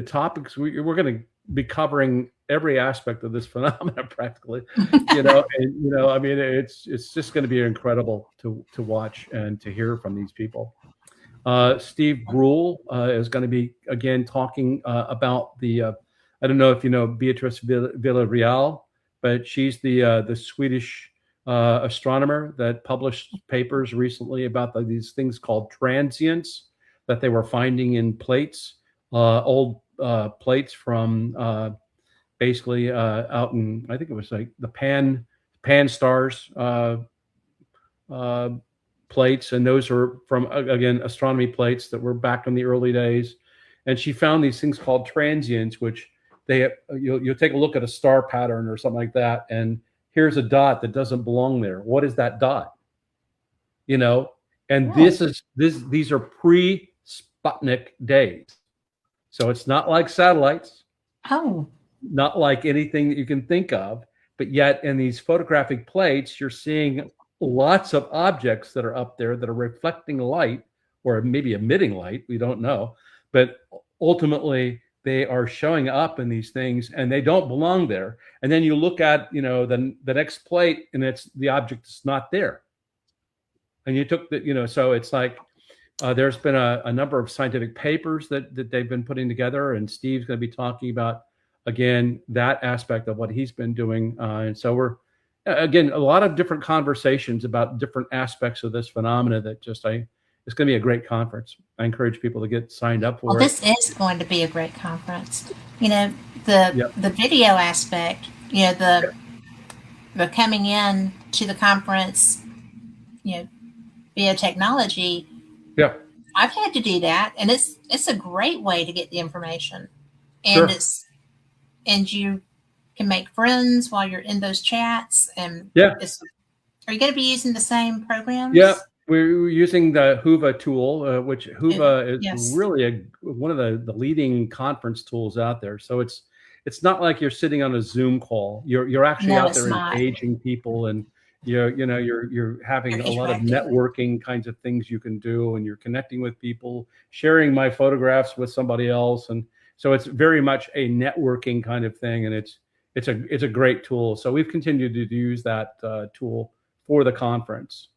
S2: topics we're going to be covering every aspect of this phenomenon practically, I mean, it's just going to be incredible to watch and to hear from these people. Steve Gruhl is going to be again talking about the, I don't know if you know Beatrice Villarreal, but she's the Swedish astronomer that published papers recently about these things called transients that they were finding in plates, old plates from basically out in, I think it was like the Pan stars plates, and those are from, again, astronomy plates that were back in the early days. And she found these things called transients, which you'll take a look at a star pattern or something like that, and here's a dot that doesn't belong there. What is that dot? And these are pre-Sputnik days. So it's not like satellites.
S1: Oh.
S2: Not like anything that you can think of, but yet in these photographic plates, you're seeing lots of objects that are up there that are reflecting light or maybe emitting light. We don't know, but ultimately they are showing up in these things and they don't belong there. And then you look at, the next plate and the object is not there. And you took so it's like, there's been a number of scientific papers that they've been putting together, and Steve's going to be talking about, again, that aspect of what he's been doing. And so we're, again, a lot of different conversations about different aspects of this phenomena that it's going to be a great conference. I encourage people to get signed up for it.
S1: This is going to be a great conference. The video aspect, the coming in to the conference, via technology.
S2: Yeah.
S1: I've had to do that, and it's a great way to get the information.
S2: Sure.
S1: And and you can make friends while you're in those chats. And
S2: yeah,
S1: are you going to be using the same programs?
S2: Yeah, we're using the Whova tool, which Whova is really one of the leading conference tools out there. So it's not like you're sitting on a Zoom call. You're actually out there engaging people and you're having
S1: You're
S2: a lot of
S1: interacting.
S2: networking kinds of things you can do, and you're connecting with people, sharing my photographs with somebody else, and so it's very much a networking kind of thing, and it's a great tool. So we've continued to use that tool for the conference.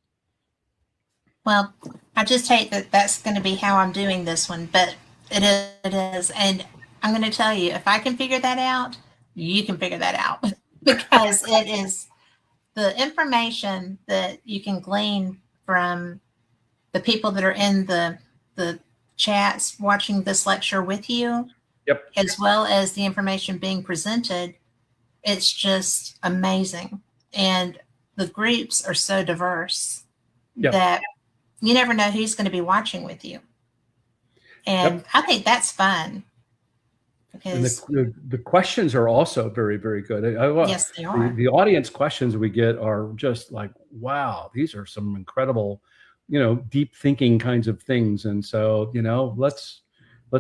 S1: Well, I just hate that that's going to be how I'm doing this one, but it is. And I'm going to tell you, if I can figure that out, you can figure that out because it is the information that you can glean from the people that are in the chats watching this lecture with you,
S2: Yep.
S1: as well as the information being presented. It's just amazing. And the groups are so diverse
S2: Yep.
S1: that you never know who's going to be watching with you. And
S2: Yep.
S1: I think that's fun. Because
S2: the questions are also very, very good.
S1: yes, they are.
S2: The audience questions we get are just like, wow, these are some incredible, deep thinking kinds of things. And so, let's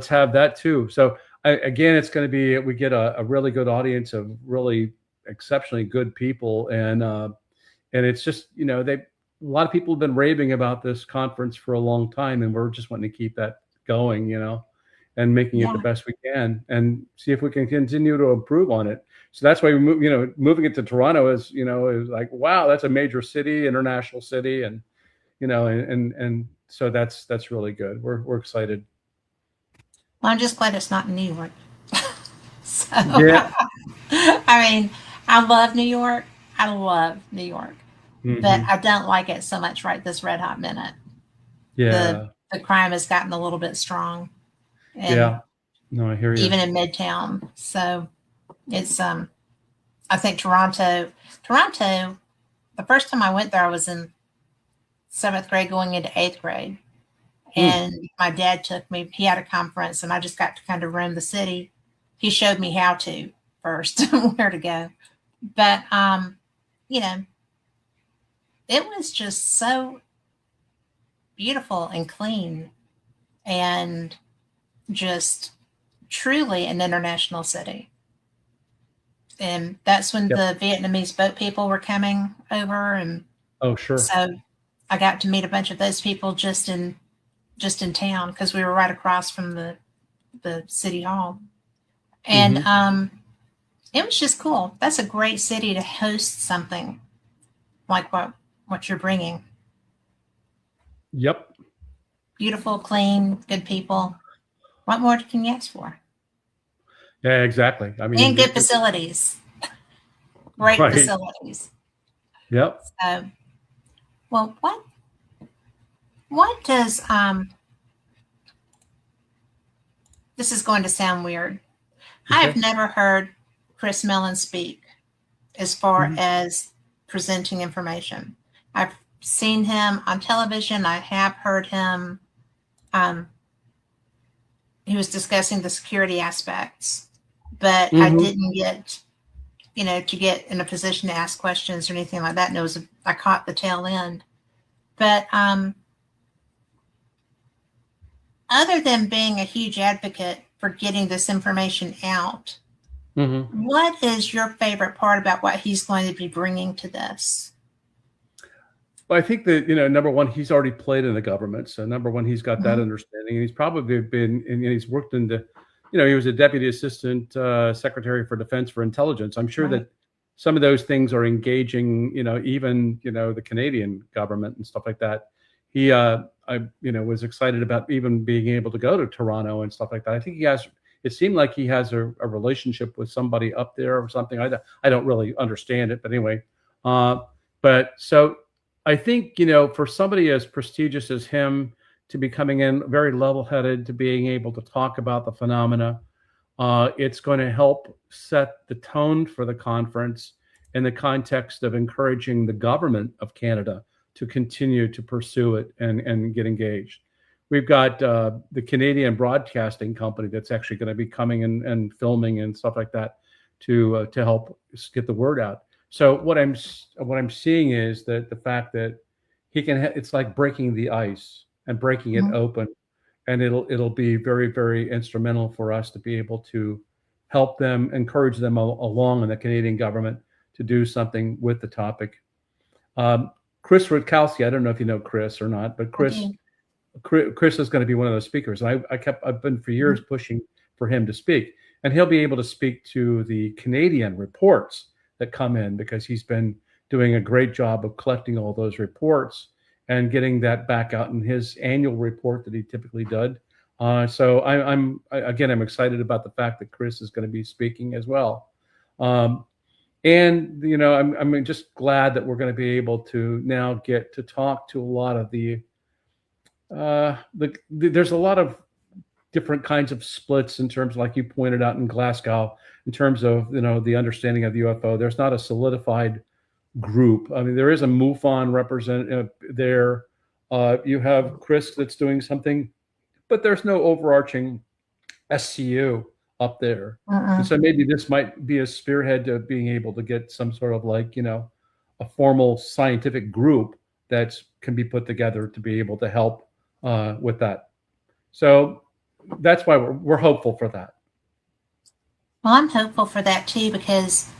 S2: have that too. So again, it's going to be, we get a really good audience of really exceptionally good people. And it's just, a lot of people have been raving about this conference for a long time, and we're just wanting to keep that going, and making it the best we can, and see if we can continue to improve on it. So that's why we moving it to Toronto is like, wow, that's a major city, international city, and and so that's really good. We're excited.
S1: Well, I'm just glad it's not in New York. So,
S2: yeah.
S1: I mean, I love New York. I love New York, but I don't like it so much right this red hot minute.
S2: Yeah.
S1: The crime has gotten a little bit strong. And
S2: yeah. No, I hear you.
S1: Even in Midtown. So it's I think Toronto, the first time I went there, I was in 7th grade going into 8th grade. And my dad took me, he had a conference, and I just got to kind of roam the city. He showed me how to first, where to go. But, it was just so beautiful and clean and just truly an international city. And that's when the Vietnamese boat people were coming over. And
S2: oh, sure.
S1: So I got to meet a bunch of those people just in town, because we were right across from the city hall. And it was just cool. That's a great city to host something like what you're bringing.
S2: Yep.
S1: Beautiful, clean, good people. What more can you ask for?
S2: Yeah, exactly. I mean,
S1: and good facilities. Great facilities.
S2: Yep.
S1: So, well, what does this is going to sound weird. Okay. I have never heard Chris Mellon speak as far as presenting information. I've seen him on television. I have heard him. He was discussing the security aspects, but I didn't get, to get in a position to ask questions or anything like that. And I caught the tail end. But other than being a huge advocate for getting this information out, what is your favorite part about what he's going to be bringing to this?
S2: Well, I think that, number one, he's already played in the government. So number one, he's got that understanding, and he's probably been, and he's worked into, he was a deputy assistant secretary for defense for intelligence. I'm sure that some of those things are engaging, even, the Canadian government and stuff like that. He, was excited about even being able to go to Toronto and stuff like that. I think it seemed like he has a relationship with somebody up there or something. I don't really understand it, but anyway. But so I think, for somebody as prestigious as him to be coming in very level-headed, to being able to talk about the phenomena, it's going to help set the tone for the conference in the context of encouraging the government of Canada to continue to pursue it and get engaged. We've got the Canadian Broadcasting Company that's actually going to be coming and filming and stuff like that to help get the word out. So what I'm seeing is that the fact that he can, it's like breaking the ice and breaking it open, and it'll be very, very instrumental for us to be able to help them, encourage them along in the Canadian government to do something with the topic. Chris Rutkowski, I don't know if you know Chris or not, but Chris is going to be one of those speakers. I've been for years pushing for him to speak, and he'll be able to speak to the Canadian reports that come in, because he's been doing a great job of collecting all those reports and getting that back out in his annual report that he typically does. So I'm excited about the fact that Chris is going to be speaking as well. And, you know, I'm just glad that we're going to be able to now get to talk to a lot of there's a lot of different kinds of splits in terms, like you pointed out in Glasgow, in terms of, you know, the understanding of the UFO. There's not a solidified group. I mean, there is a MUFON representative there. You have Chris that's doing something, but there's no overarching SCU up there. And so maybe this might be a spearhead to being able to get some sort of, like, you know, a formal scientific group that can be put together to be able to help with that. So that's why we're hopeful for that.
S1: Well, I'm hopeful for that too, because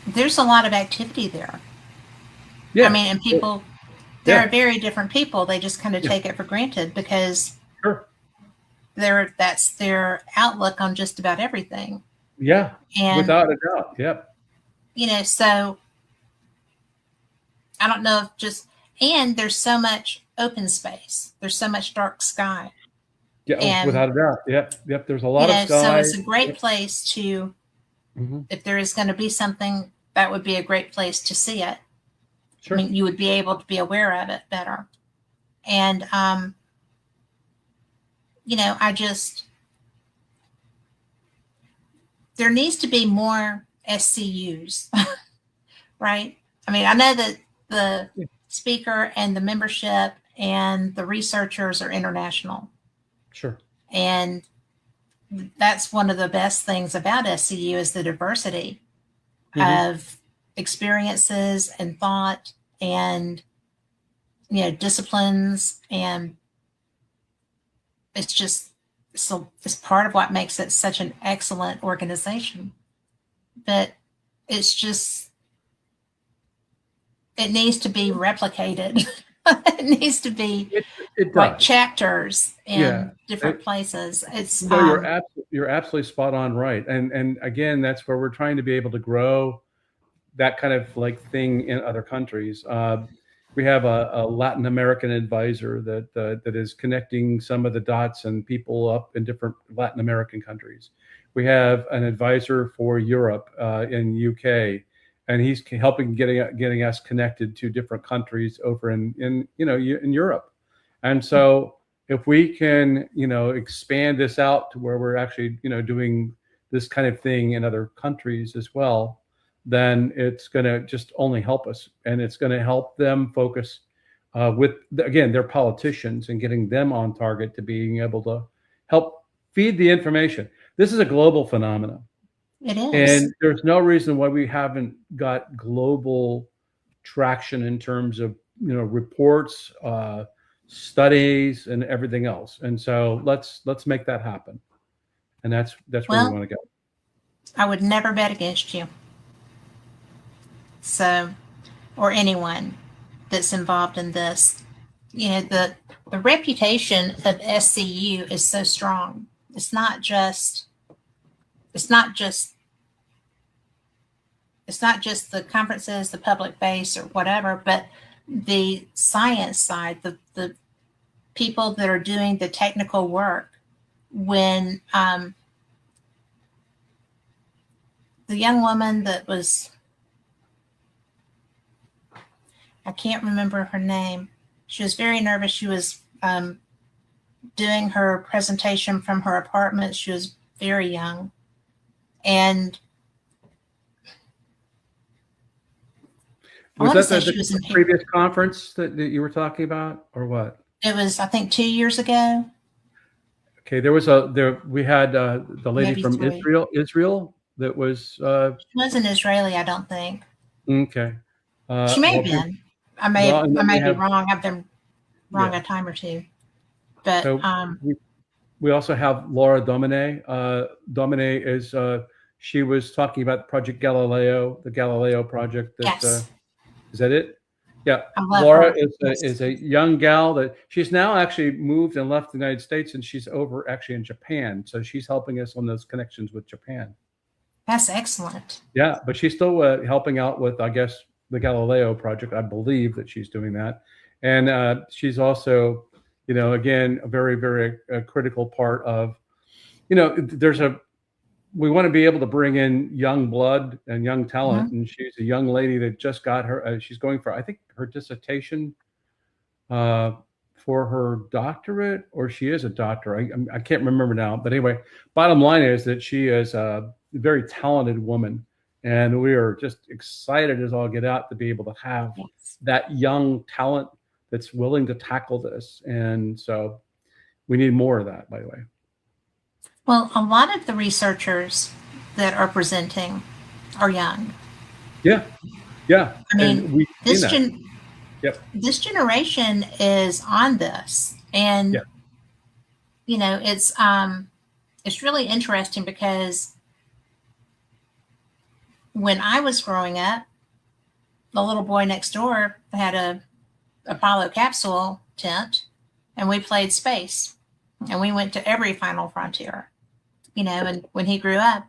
S1: there's a lot of activity there. Yeah. I mean, and people, they're very different people. They just kind of take it for granted because that's their outlook on just about everything.
S2: Yeah,
S1: and
S2: without a doubt. Yep.
S1: You know, so I don't know if and there's so much open space. There's so much dark sky.
S2: Yeah, without a doubt. Yep. There's a lot of sky.
S1: So it's a great place to, if there is going to be something, that would be a great place to see it.
S2: Sure.
S1: I mean, you would be able to be aware of it better. And, you know, there needs to be more SCUs, right? I mean, I know that the speaker and the membership and the researchers are international.
S2: Sure.
S1: And that's one of the best things about SCU is the diversity of experiences and thought and, you know, disciplines. And it's part of what makes it such an excellent organization. But it needs to be replicated. It needs to be like chapters in different places. It's
S2: you're absolutely spot on, right? And again, that's where we're trying to be able to grow that kind of like thing in other countries. We have a Latin American advisor that is connecting some of the dots and people up in different Latin American countries. We have an advisor for Europe in UK. And he's helping getting us connected to different countries over in Europe. And so if we can, you know, expand this out to where we're actually, you know, doing this kind of thing in other countries as well, then it's going to just only help us. And it's going to help them focus with, again, their politicians and getting them on target to being able to help feed the information. This is a global phenomenon.
S1: It is.
S2: And there's no reason why we haven't got global traction in terms of, you know, reports, studies, and everything else. And so let's make that happen. And that's where we want to go.
S1: I would never bet against you. So, or anyone that's involved in this. You know, the reputation of SCU is so strong. It's not just the conferences, the public base or whatever, but the science side, the people that are doing the technical work. When the young woman that was, I can't remember her name. She was very nervous. She was doing her presentation from her apartment. She was very young. And
S2: was that the previous conference that you were talking about, or what?
S1: It was, I think, 2 years ago.
S2: Okay, we had the lady
S1: Maybe
S2: from
S1: 3.
S2: Israel that was.
S1: She wasn't Israeli, I don't think.
S2: Okay.
S1: She may have been. I may be wrong. I've been wrong a time or two. But
S2: so we also have Laura Domine. Domine is she was talking about Project Galileo, the Galileo project that Is that it? Yeah.
S1: I love
S2: Laura
S1: her.
S2: is a young gal that she's now actually moved and left the United States, and she's over actually in Japan. So she's helping us on those connections with Japan.
S1: That's excellent.
S2: Yeah, but she's still helping out with, I guess, the Galileo project. I believe that she's doing that. And she's also, you know, again, a very, very critical part of, you know, we want to be able to bring in young blood and young talent.
S1: Mm-hmm.
S2: And she's a young lady that just got her, she's going for, I think, her dissertation for her doctorate, or she is a doctor. I can't remember now. But anyway, bottom line is that she is a very talented woman. And we are just excited as all get out to be able to have that young talent that's willing to tackle this. And so we need more of that, by the way.
S1: Well, a lot of the researchers that are presenting are young.
S2: Yeah. Yeah.
S1: I mean, this generation is on this. And, you know, it's really interesting because when I was growing up, the little boy next door had a Apollo capsule tent, and we played space, and we went to every Final Frontier, you know. And when he grew up,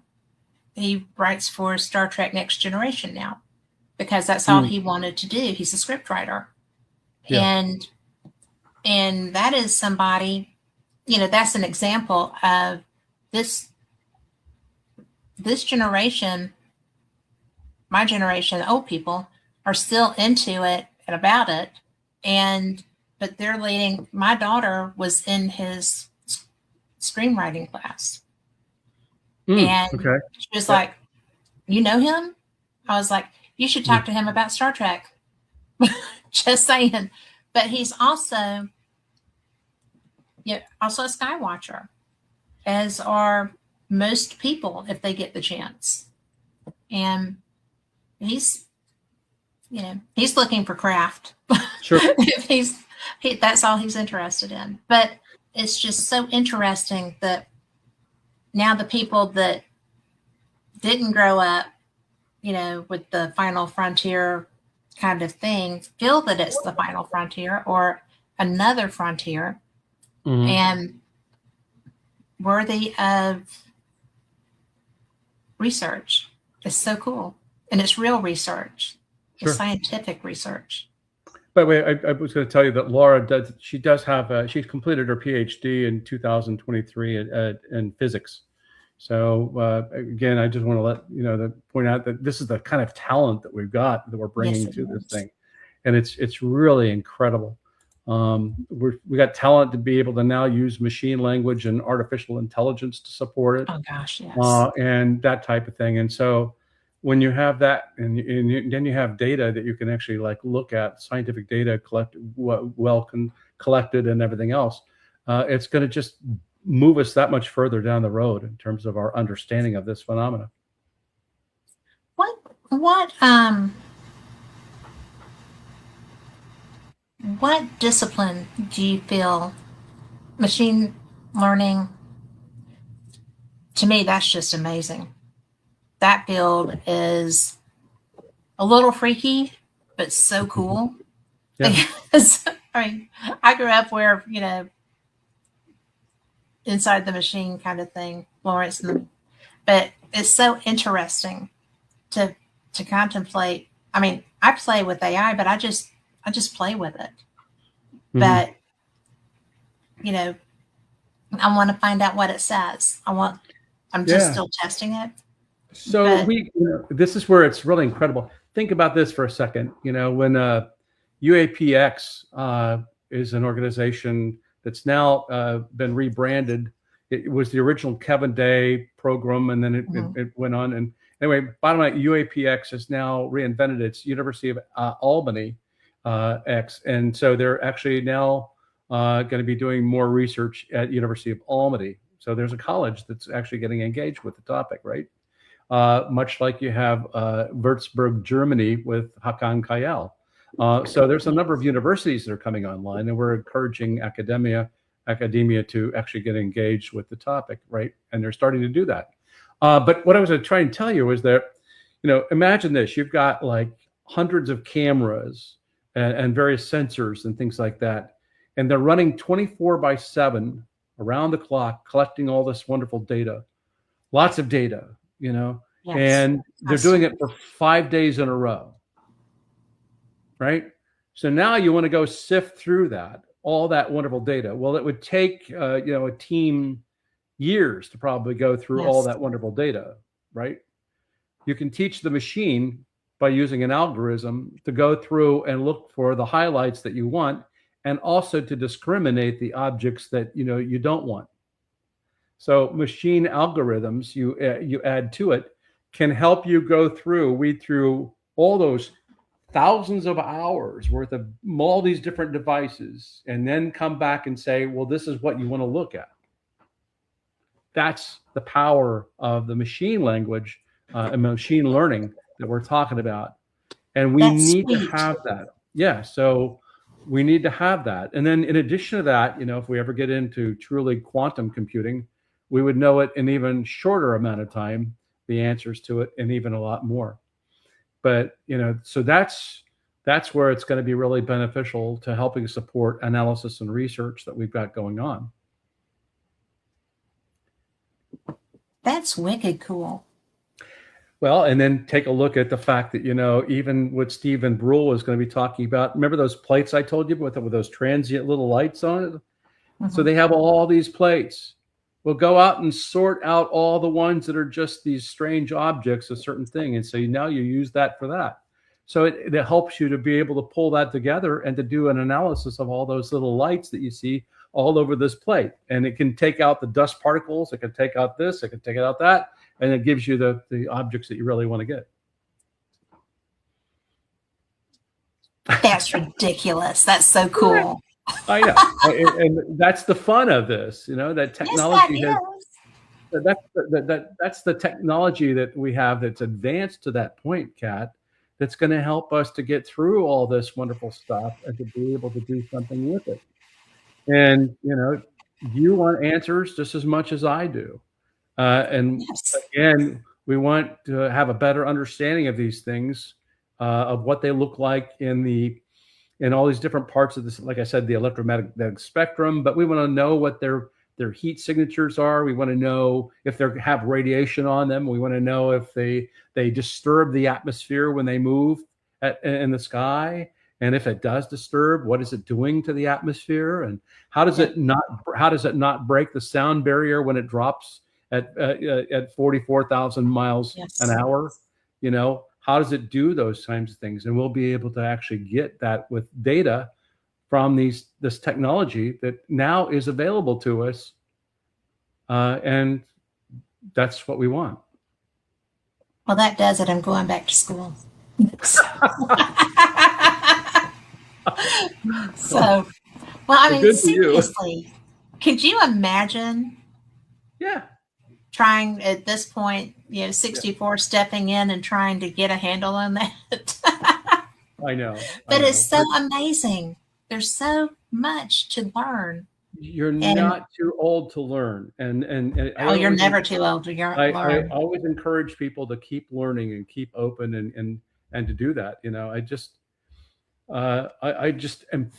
S1: he writes for Star Trek Next Generation now because that's all he wanted to do. He's a script writer. And that is somebody, you know, that's an example of this generation. My generation, old people, are still into it and about it. But they're leading. My daughter was in his screenwriting class. And she was like, "You know him?" I was like, "You should talk to him about Star Trek." Just saying. But he's also, also a Skywatcher, as are most people if they get the chance. And he's looking for craft.
S2: Sure.
S1: That's all he's interested in. But it's just so interesting that now the people that didn't grow up, you know, with the Final Frontier kind of thing feel that it's the final frontier or another frontier and worthy of research. It's so cool. And it's real research. It's scientific research.
S2: By the way, I was going to tell you that Laura does have, she's completed her PhD in 2023 in physics. So again, I just want to let you know, point out that this is the kind of talent that we've got that we're bringing to this thing, and it's really incredible. We got talent to be able to now use machine language and artificial intelligence to support it.
S1: Oh gosh, yes.
S2: And that type of thing. And so when you have that, and then you have data that you can actually like look at, scientific data collected and everything else, it's going to just move us that much further down the road in terms of our understanding of this phenomena.
S1: What discipline do you feel machine learning? To me, that's just amazing. That field is a little freaky, but so cool.
S2: Yeah.
S1: Because, I mean, I grew up where, you know, inside the machine kind of thing, Lawrence, but it's so interesting to contemplate. I mean, I play with AI, but I just play with it. But, you know, I want to find out what it says. I'm just still testing it.
S2: So this is where it's really incredible. Think about this for a second. You know, when UAPX is an organization that's now been rebranded. It was the original Kevin Day program, and then it went on. And anyway, bottom line, UAPX has now reinvented its University of Albany X, and so they're actually now going to be doing more research at University of Albany. So there's a college that's actually getting engaged with the topic, right? Much like you have Würzburg, Germany, with Hakan Kayal. So there's a number of universities that are coming online, and we're encouraging academia to actually get engaged with the topic, right? And they're starting to do that. But what I was trying to tell you is that, you know, imagine this: you've got like hundreds of cameras and various sensors and things like that. And they're running 24/7 around the clock, collecting all this wonderful data, lots of data, you know,
S1: Yes.
S2: and they're doing it for 5 days in a row, right? So now you want to go sift through that, all that wonderful data. Well, it would take, you know, a team years to probably go through all that wonderful data, right? You can teach the machine by using an algorithm to go through and look for the highlights that you want, and also to discriminate the objects that you don't want. So machine algorithms you add to it can help you weed through all those thousands of hours worth of all these different devices, and then come back and say, well, this is what you want to look at. That's the power of the machine language and machine learning that we're talking about. And we need to have that. Yeah. So we need to have that. And then in addition to that, if we ever get into truly quantum computing, we would know it in even shorter amount of time, the answers to it, and even a lot more. But, so that's where it's going to be really beneficial to helping support analysis and research that we've got going on.
S1: That's wicked cool.
S2: Well, and then take a look at the fact that, even what Stephen Brule is going to be talking about, remember those plates I told you with those transient little lights on it? Mm-hmm. So they have all these plates. Well, go out and sort out all the ones that are just these strange objects, a certain thing. And so now you use that for that. So it helps you to be able to pull that together and to do an analysis of all those little lights that you see all over this plate. And it can take out the dust particles. It can take out this. It can take out that. And it gives you the objects that you really want to get.
S1: That's ridiculous. That's so cool.
S2: I know. And that's the fun of this, that technology
S1: yes,
S2: that's the technology that we have that's advanced to that point, Kat, that's going to help us to get through all this wonderful stuff and to be able to do something with it. And, you want answers just as much as I do. And yes. Again, we want to have a better understanding of these things, of what they look like in all these different parts of this, like I said, the electromagnetic spectrum, but we want to know what their heat signatures are. We want to know if they have radiation on them. We want to know if they disturb the atmosphere when they move in the sky. And if it does disturb, what is it doing to the atmosphere? And how does it not break the sound barrier when it drops at 44,000 miles an hour? How does it do those kinds of things? And we'll be able to actually get that with data from this technology that now is available to us. And that's what we want.
S1: Well, that does it. I'm going back to school. So, well, I mean, seriously, could you imagine?
S2: Yeah.
S1: Trying at this point, 64, stepping in and trying to get a handle on that.
S2: I know.
S1: But it's so amazing. There's so much to learn.
S2: You're not too old to learn. And
S1: you're never too old to learn.
S2: I always encourage people to keep learning and keep open and to do that. I just am,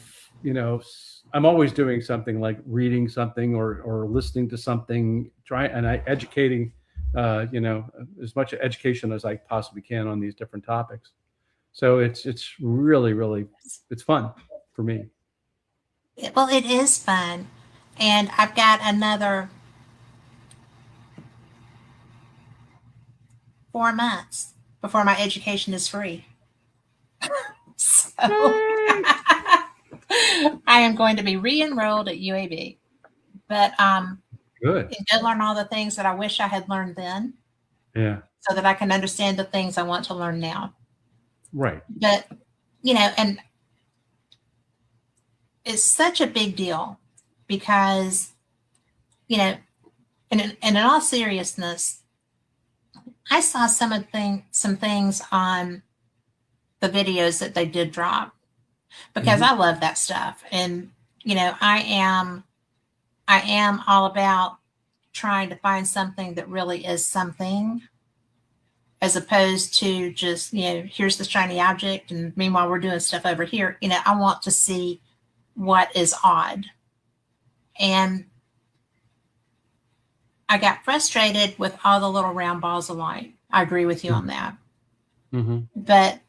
S2: I'm always doing something like reading something or listening to something, educating, as much education as I possibly can on these different topics. So it's really, really, it's fun for me.
S1: Well, it is fun. And I've got another 4 months before my education is free. So I am going to be re-enrolled at UAB, but
S2: good.
S1: And learn all the things that I wish I had learned then.
S2: Yeah.
S1: So that I can understand the things I want to learn now.
S2: Right.
S1: But and it's such a big deal because and in all seriousness, I saw some things on the videos that they did drop because I love that stuff. And, I am all about trying to find something that really is something. as opposed to just, here's the shiny object, and meanwhile we're doing stuff over here. I want to see what is odd. And I got frustrated with all the little round balls of light. I agree with you on that.
S2: Mm-hmm.
S1: But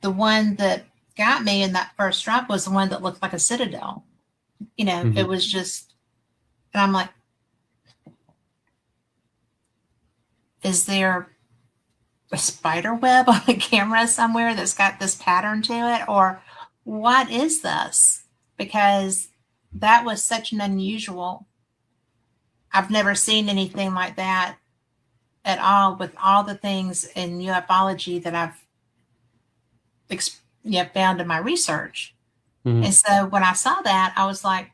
S1: the one that got me in that first drop was the one that looked like a citadel.
S2: Mm-hmm.
S1: It was just, and I'm like, is there a spider web on a camera somewhere that's got this pattern to it? Or what is this? Because that was such an unusual, I've never seen anything like that at all with all the things in ufology that I've found in my research.
S2: Mm-hmm.
S1: And so when I saw that, I was like,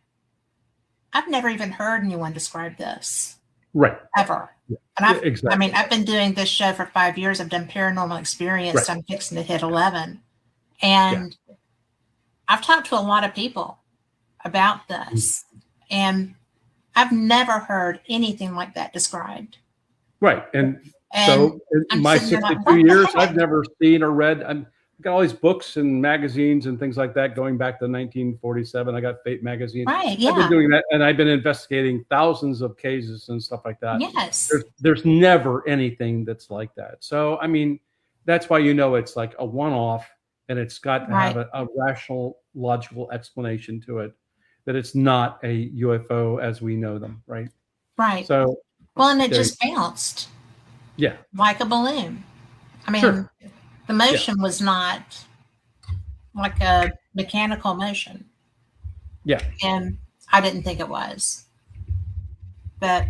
S1: I've never even heard anyone describe this.
S2: Right.
S1: Ever.
S2: Yeah.
S1: And
S2: exactly.
S1: I mean, I've been doing this show for 5 years. I've done Paranormal Experience.
S2: Right.
S1: I'm fixing to hit 11. And I've talked to a lot of people about this. And I've never heard anything like that described.
S2: Right. And so in my 62 years, I've never seen or read. I've got all these books and magazines and things like that going back to 1947. I got Fate magazine.
S1: Right. Yeah.
S2: I've been doing that, and I've been investigating thousands of cases and stuff like that.
S1: Yes.
S2: There's never anything that's like that. So, I mean, that's why it's like a one-off, and it's got to have a rational, logical explanation to it, that it's not a UFO as we know them, right?
S1: Right.
S2: So,
S1: well, and it just bounced.
S2: Yeah.
S1: Like a balloon. I mean, the motion was not like a mechanical motion.
S2: Yeah.
S1: And I didn't think it was. But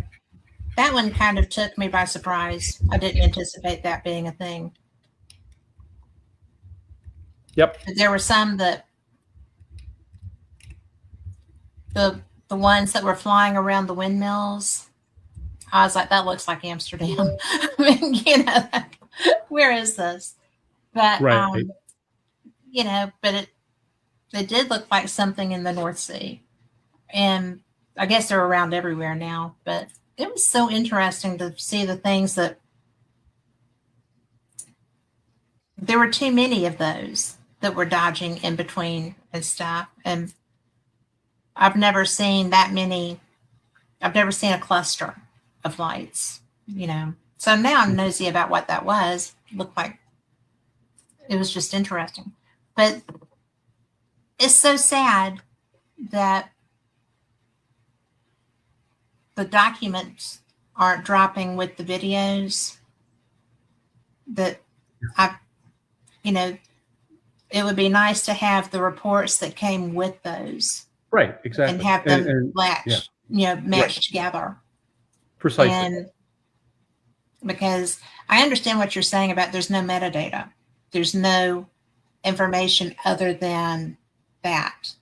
S1: that one kind of took me by surprise. I didn't anticipate that being a thing.
S2: Yep.
S1: But there were some that the ones that were flying around the windmills, I was like, that looks like Amsterdam. I mean, where is this? But but it did look like something in the North Sea. And I guess they're around everywhere now. But it was so interesting to see the things that there were too many of those that were dodging in between and stuff. And I've never seen that many. I've never seen a cluster of lights, So now I'm nosy about what that was. It looked like it was just interesting. But it's so sad that the documents aren't dropping with the videos. That it would be nice to have the reports that came with those.
S2: Right, exactly.
S1: And have them matched together.
S2: Precisely.
S1: And because I understand what you're saying about there's no metadata. There's no information other than that.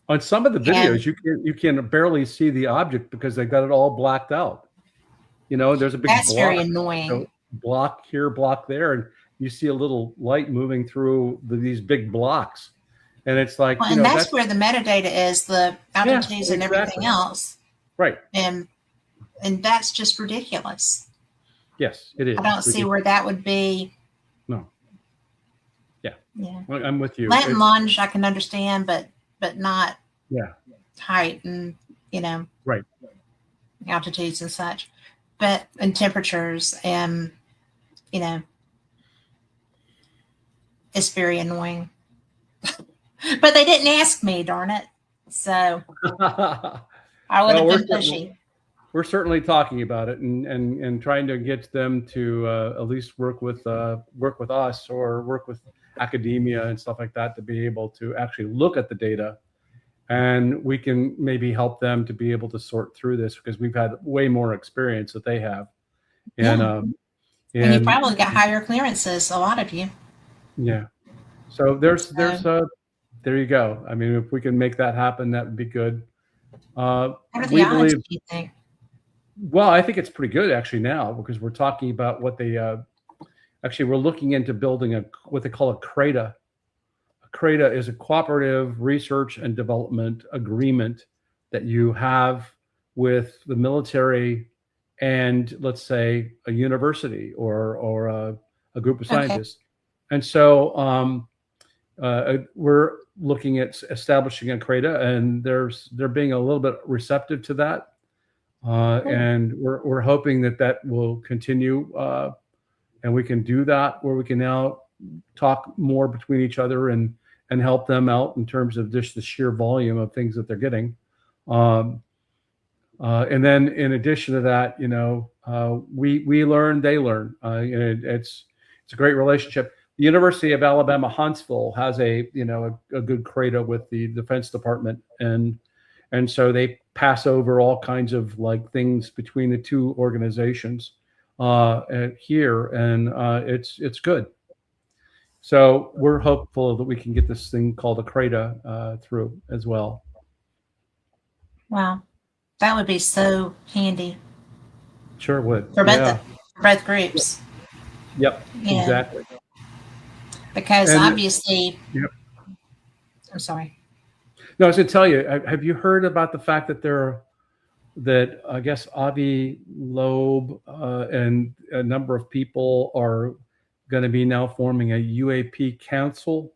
S2: On some of the videos, you can barely see the object because they got it all blacked out. There's a big
S1: that's
S2: block,
S1: very annoying.
S2: Block here, block there, and you see a little light moving through these big blocks. And it's like,
S1: and that's where the metadata is, the altitudes and everything else.
S2: Right.
S1: And that's just ridiculous.
S2: Yes, it is.
S1: I don't see where that would be.
S2: No. Yeah.
S1: Yeah.
S2: I'm with you.
S1: Lant and lunge, I can understand, but not height and,
S2: right.
S1: altitudes and such. But and temperatures and, it's very annoying. But they didn't ask me, darn it. So I would have been pushy.
S2: We're certainly talking about it and trying to get them to at least work with us or work with academia and stuff like that to be able to actually look at the data, and we can maybe help them to be able to sort through this because we've had way more experience that they have. And and
S1: you probably got higher clearances, a lot of you.
S2: Yeah. So there you go. I mean, if we can make that happen, that would be good.
S1: What are the odds, do you think?
S2: Well, I think it's pretty good actually now because we're talking about what they we're looking into building what they call a CRADA. A CRADA is a cooperative research and development agreement that you have with the military and, let's say, a university or a group of scientists. And so we're looking at establishing a CRADA, and they're being a little bit receptive to that. And we're hoping that will continue, and we can do that where we can now talk more between each other and help them out in terms of just the sheer volume of things that they're getting. And then in addition to that, we learn, they learn. It's a great relationship. The University of Alabama Huntsville has a good CRADA with the Defense Department, and so they pass over all kinds of like things between the two organizations here, and it's good. So we're hopeful that we can get this thing called a CRADA through as well.
S1: Wow, that would be so handy.
S2: Sure would.
S1: For both, for both groups.
S2: Yep, exactly.
S1: Because obviously,
S2: yep.
S1: I'm sorry.
S2: No, I was going to tell you, have you heard about the fact that I guess Avi Loeb and a number of people are going to be now forming a UAP council,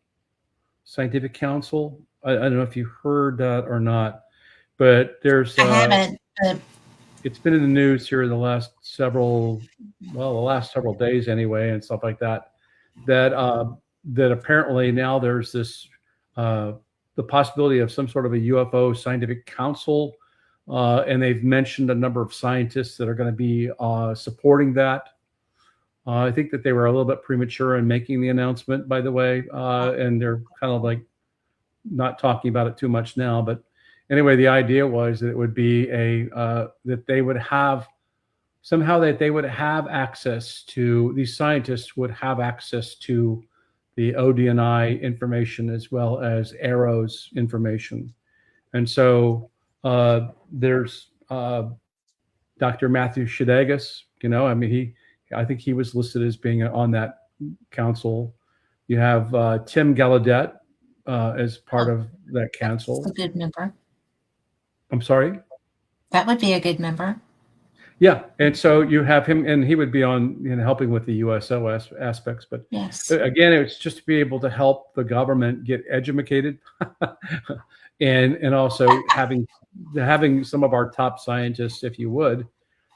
S2: scientific council? I don't know if you heard that or not, but there's
S1: I haven't.
S2: It's been in the news here the last several days anyway, and stuff like that. That apparently now there's this the possibility of some sort of a UFO scientific council, and they've mentioned a number of scientists that are going to be supporting that. I think that they were a little bit premature in making the announcement, by the way, and they're kind of like not talking about it too much now. But anyway, the idea was that it would be that they would have access to, these scientists would have access to the ODNI information as well as ARRO's information. And so there's Dr. Matthew Shadegas, I think he was listed as being on that council. You have Tim Gallaudet as part of that council.
S1: That's a good member.
S2: I'm sorry?
S1: That would be a good member.
S2: Yeah, and so you have him, and he would be on helping with the USO aspects. But
S1: yes,
S2: again, it's just to be able to help the government get educated, and also having some of our top scientists, if you would,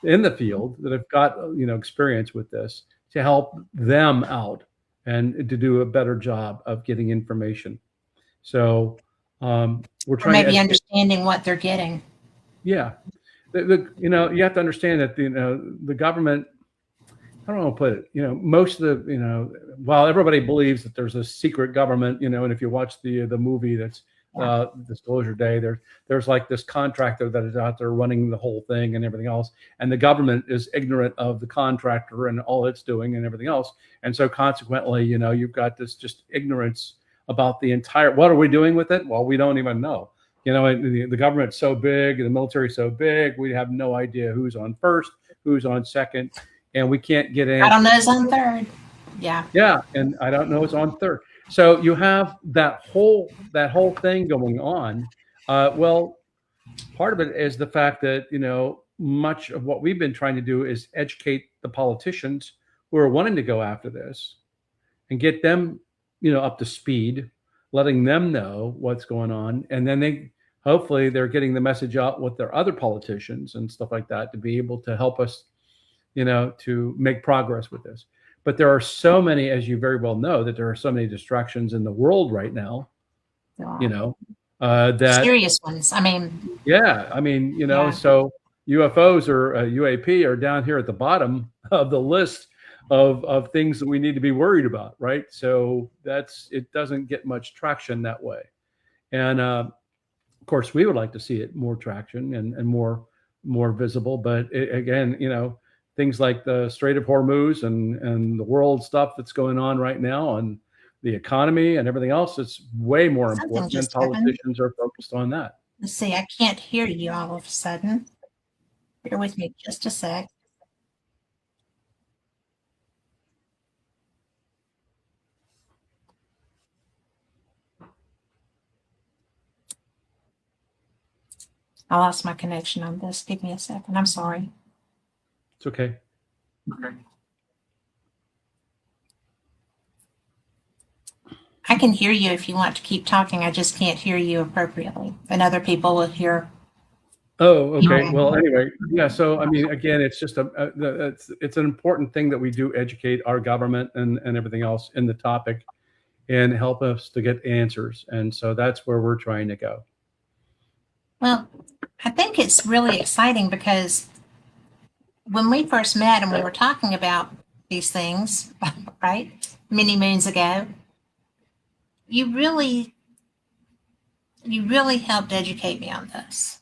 S2: in the field that have got experience with this to help them out and to do a better job of getting information. So we're trying
S1: maybe understanding what they're getting.
S2: Yeah. You have to understand that the government, I don't know how to put it, most of the, while everybody believes that there's a secret government, and if you watch the movie that's Disclosure Day, there's like this contractor that is out there running the whole thing and everything else, and the government is ignorant of the contractor and all it's doing and everything else, and so consequently, you've got this just ignorance about the entire, what are we doing with it? Well, we don't even know. The government's so big, the military's so big, we have no idea who's on first, who's on second, and we can't get in.
S1: I don't know who's on third. Yeah.
S2: Yeah, and I don't know who's on third. So you have that whole thing going on. Well, part of it is the fact that much of what we've been trying to do is educate the politicians who are wanting to go after this, and get them up to speed, letting them know what's going on, and then hopefully they're getting the message out with their other politicians and stuff like that to be able to help us, to make progress with this. But there are so many, as you very well know, that there are so many distractions in the world right now, that
S1: serious ones. I mean,
S2: so UFOs or UAP are down here at the bottom of the list of things that we need to be worried about, right? So it doesn't get much traction that way. And of course, we would like to see it more traction and more visible. But again, things like the Strait of Hormuz and the world stuff that's going on right now, and the economy and everything else, it's way more important, and politicians are focused on that.
S1: Let's see, I can't hear you all of a sudden. Bear with me just a sec. I lost my connection on this. Give me a second. I'm sorry.
S2: It's okay.
S1: I can hear you if you want to keep talking. I just can't hear you appropriately, and other people will hear.
S2: Oh, okay. Well, anyway, yeah. So, I mean, again, it's just it's an important thing that we do educate our government and everything else in the topic, and help us to get answers. And so that's where we're trying to go.
S1: Well, I think it's really exciting because when we first met and we were talking about these things, right, many moons ago, you really helped educate me on this.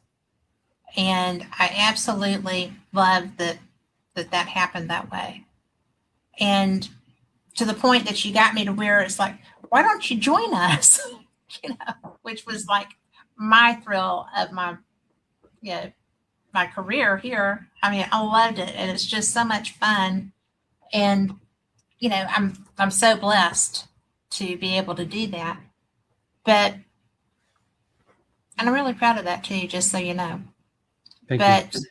S1: And I absolutely love that happened that way. And to the point that you got me to where it's like, why don't you join us? Which was like my thrill of my, my career here. I mean, I loved it, and it's just so much fun. And I'm so blessed to be able to do that. But and I'm really proud of that too, just so you know.
S2: Thank
S1: but
S2: you.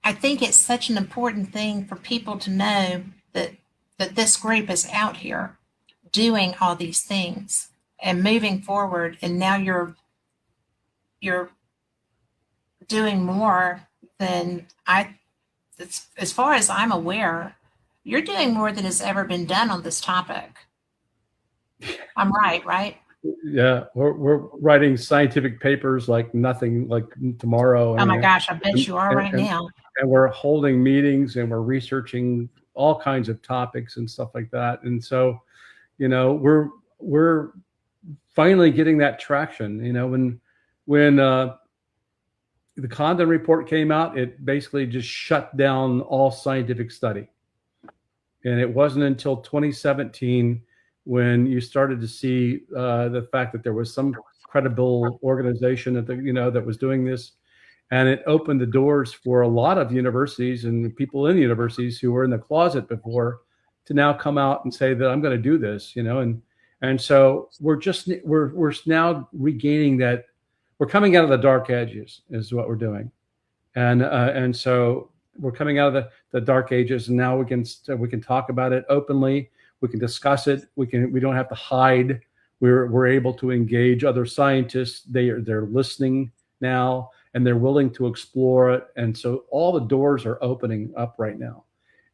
S1: I think it's such an important thing for people to know that this group is out here doing all these things and moving forward. And now you're doing more than as far as I'm aware, you're doing more than has ever been done on this topic. I'm right?
S2: Yeah, we're writing scientific papers like nothing, like tomorrow.
S1: Oh my gosh, I bet you are right now.
S2: And we're holding meetings and we're researching all kinds of topics and stuff like that. And so, we're finally getting that traction. When the Condon report came out, it basically just shut down all scientific study. And it wasn't until 2017 when you started to see the fact that there was some credible organization that was doing this, and it opened the doors for a lot of universities and people in universities who were in the closet before to now come out and say that I'm going to do this, and so we're now regaining that. We're coming out of the dark ages is what we're doing, and so we're coming out of the dark ages, and now we can talk about it openly. We can discuss it. We don't have to hide. We're able to engage other scientists. They're listening now, and they're willing to explore it. And so all the doors are opening up right now.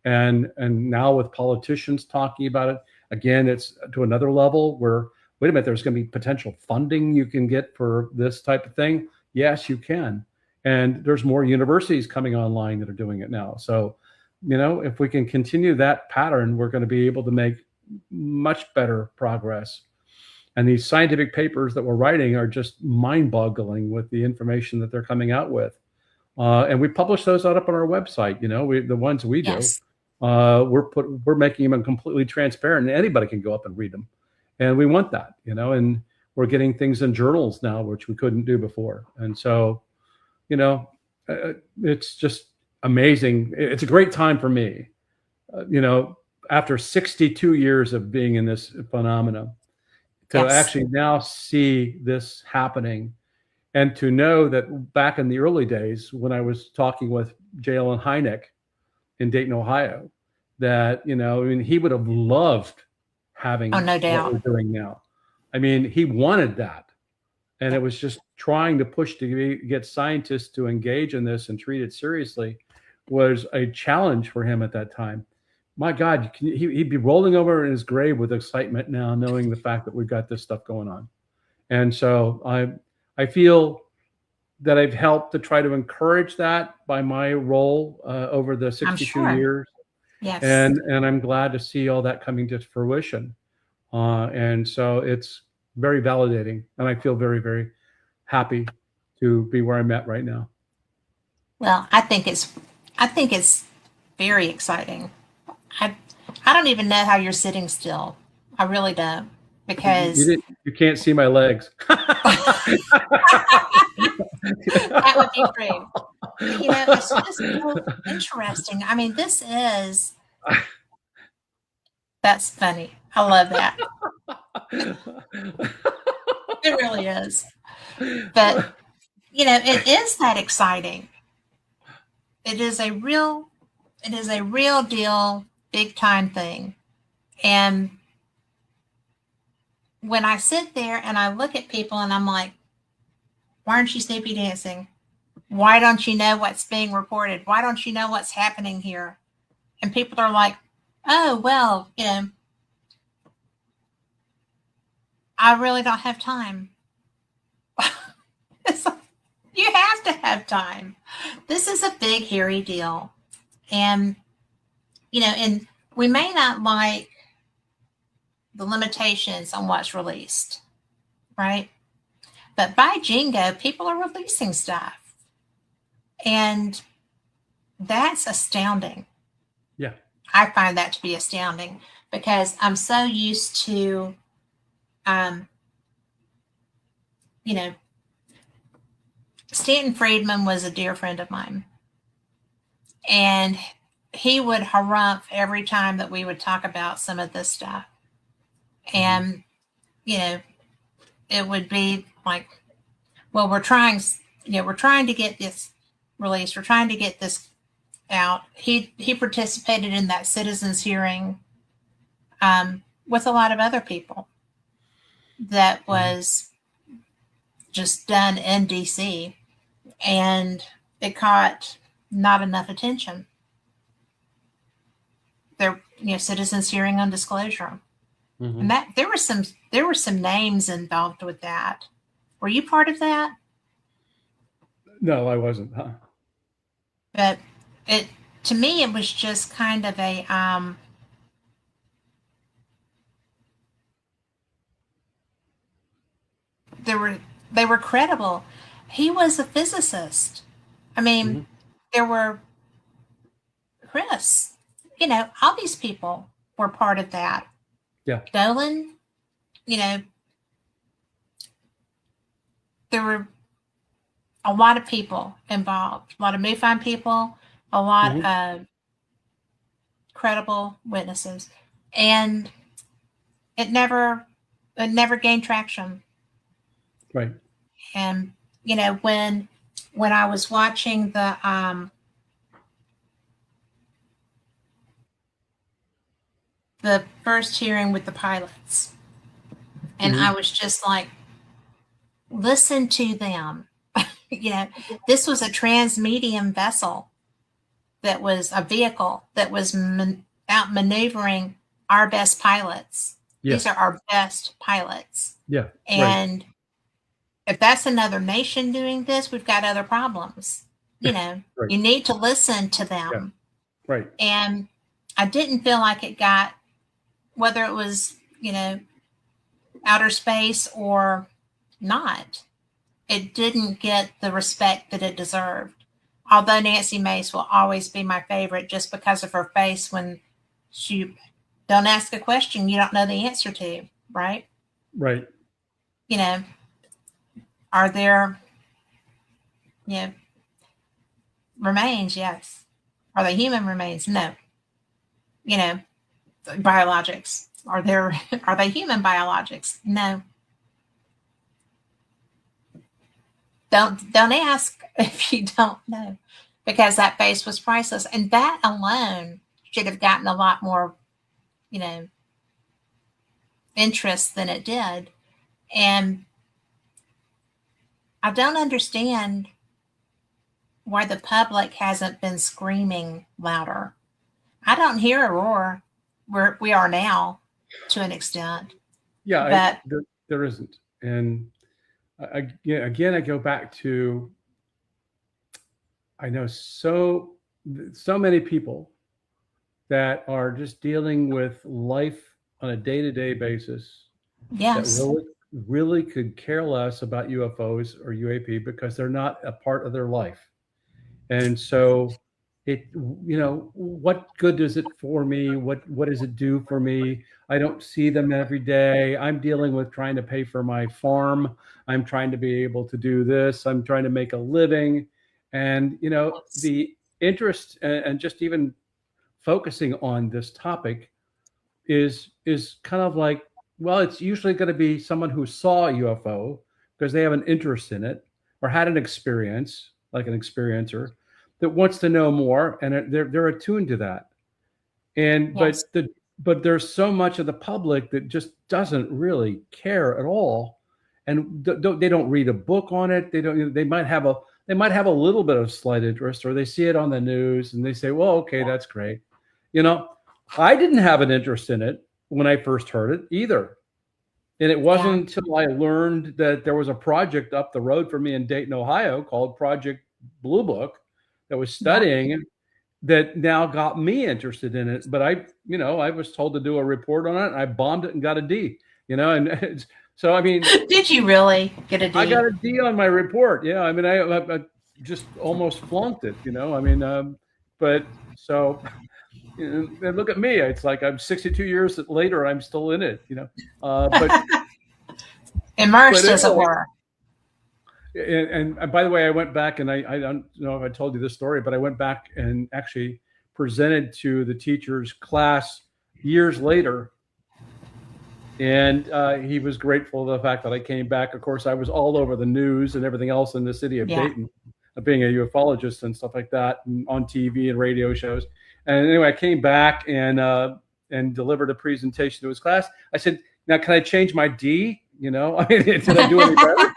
S2: And now with politicians talking about it, again, it's to another level where, wait a minute, there's going to be potential funding you can get for this type of thing. Yes, you can. And there's more universities coming online that are doing it now. So, if we can continue that pattern, we're going to be able to make much better progress. And these scientific papers that we're writing are just mind-boggling with the information that they're coming out with. And we publish those out up on our website. The ones we do,
S1: yes.
S2: We're making them completely transparent, and anybody can go up and read them. And we want that, and we're getting things in journals now, which we couldn't do before. And so, it's just amazing. It's a great time for me, after 62 years of being in this phenomena, to actually now see this happening, and to know that back in the early days when I was talking with J. Allen Hynek in Dayton, Ohio, that, he would have loved having
S1: no doubt.
S2: what we're doing now. I mean, he wanted that. And it was just trying to push to get scientists to engage in this and treat it seriously was a challenge for him at that time. My God, he'd be rolling over in his grave with excitement now, knowing the fact that we've got this stuff going on. And so I feel that I've helped to try to encourage that by my role over the 62 years.
S1: Yes.
S2: And I'm glad to see all that coming to fruition. And so it's very validating, and I feel very, very happy to be where I'm at right now.
S1: Well, I think it's very exciting. I don't even know how you're sitting still. I really don't, because
S2: you can't see my legs.
S1: That would be great. It's just so interesting. I mean, that's funny. I love that. It really is. But, it is that exciting. It is a real deal, big time thing. And when I sit there and I look at people and I'm like, why aren't you Snoopy dancing? Why don't you know what's being reported? Why don't you know what's happening here? And people are like, oh, well, I really don't have time. It's like, you have to have time. This is a big, hairy deal. And, and we may not like the limitations on what's released, right? But by Jingo, people are releasing stuff. And that's astounding.
S2: Yeah.
S1: I find that to be astounding because I'm so used to, Stanton Friedman was a dear friend of mine. And he would harumph every time that we would talk about some of this stuff. And, it would be like, well, we're trying to get this released. We're trying to get this out. He participated in that citizens hearing with a lot of other people that was just done in DC, and it caught not enough attention. There, citizens hearing on disclosure. Mm-hmm. And that there were some names involved with that. Were you part of that?
S2: No, I wasn't. Huh?
S1: But to me, it was just kind of a they were credible. He was a physicist. I mean, mm-hmm. There were Chris. All these people were part of that.
S2: Yeah.
S1: Dolan, there were a lot of people involved, a lot of MUFON people, a lot mm-hmm. of credible witnesses, and it never gained traction.
S2: Right.
S1: And when I was watching the first hearing with the pilots, and mm-hmm. I was just like, listen to them. This was a transmedium vessel that was a vehicle that was out maneuvering our best pilots. Yes. These are our best pilots.
S2: Yeah.
S1: And if that's another nation doing this, we've got other problems. Right. You need to listen to them.
S2: Yeah. Right.
S1: And I didn't feel like it got, whether it was, outer space or not, it didn't get the respect that it deserved. Although Nancy Mace will always be my favorite just because of her face when she don't ask a question you don't know the answer to, right?
S2: Right.
S1: Are there, remains? Yes. Are they human remains? No. Biologics. Are they human biologics? No. Don't ask if you don't know, because that face was priceless. And that alone should have gotten a lot more, interest than it did. And I don't understand why the public hasn't been screaming louder. I don't hear a roar where we are now, to an extent.
S2: Yeah, there isn't. And again, I go back to, I know so many people that are just dealing with life on a day-to-day basis.
S1: Yes.
S2: That really could care less about UFOs or UAP because they're not a part of their life. And so what good does it for me? What does it do for me? I don't see them every day. I'm dealing with trying to pay for my farm. I'm trying to be able to do this. I'm trying to make a living. And, the interest and just even focusing on this topic is kind of like, well, it's usually going to be someone who saw a UFO because they have an interest in it or had an experience, like an experiencer, that wants to know more, and they're attuned to that. And yes. But but there's so much of the public that just doesn't really care at all, and they don't read a book on it. They might have a little bit of slight interest, or they see it on the news and they say, well, okay, that's great. I didn't have an interest in it when I first heard it either. And it wasn't until I learned that there was a project up the road from me in Dayton, Ohio called Project Blue Book that was studying that now got me interested in it. But I was told to do a report on it, and I bombed it and got a D, and so, I mean.
S1: Did you really get a D?
S2: I got a D on my report. Yeah. I mean, I just almost flunked it, I mean, but so, and look at me. It's like I'm 62 years later, I'm still in it, but
S1: immersed as it were.
S2: And by the way, I went back, and I don't know if I told you this story, but I went back and actually presented to the teacher's class years later. And he was grateful for the fact that I came back. Of course, I was all over the news and everything else in the city of Dayton, being a ufologist and stuff like that, and on TV and radio shows. And anyway, I came back and delivered a presentation to his class. I said, "Now, can I change my D? I mean, did I do any better?"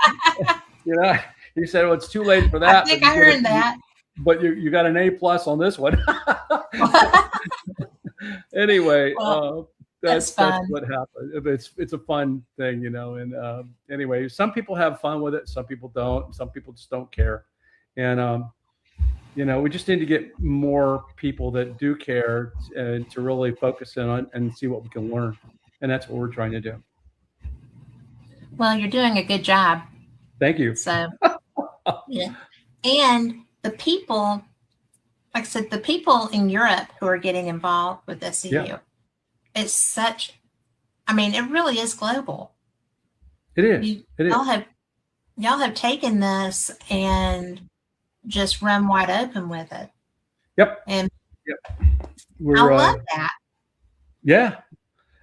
S2: He said, "Well, it's too late for that."
S1: I think I heard that.
S2: But you got an A+ on this one. Anyway. That's what happened. It's a fun thing, and anyway, some people have fun with it. Some people don't. Some people just don't care. And, we just need to get more people that do care to really focus in on and see what we can learn. And that's what we're trying to do.
S1: Well, you're doing a good job.
S2: Thank you.
S1: So, yeah. And the people, like I said, the people in Europe who are getting involved with SCU, it's such, I mean, it really is global.
S2: It is.
S1: Y'all have taken this and just run wide open with it.
S2: Yep.
S1: And I love that.
S2: Yeah.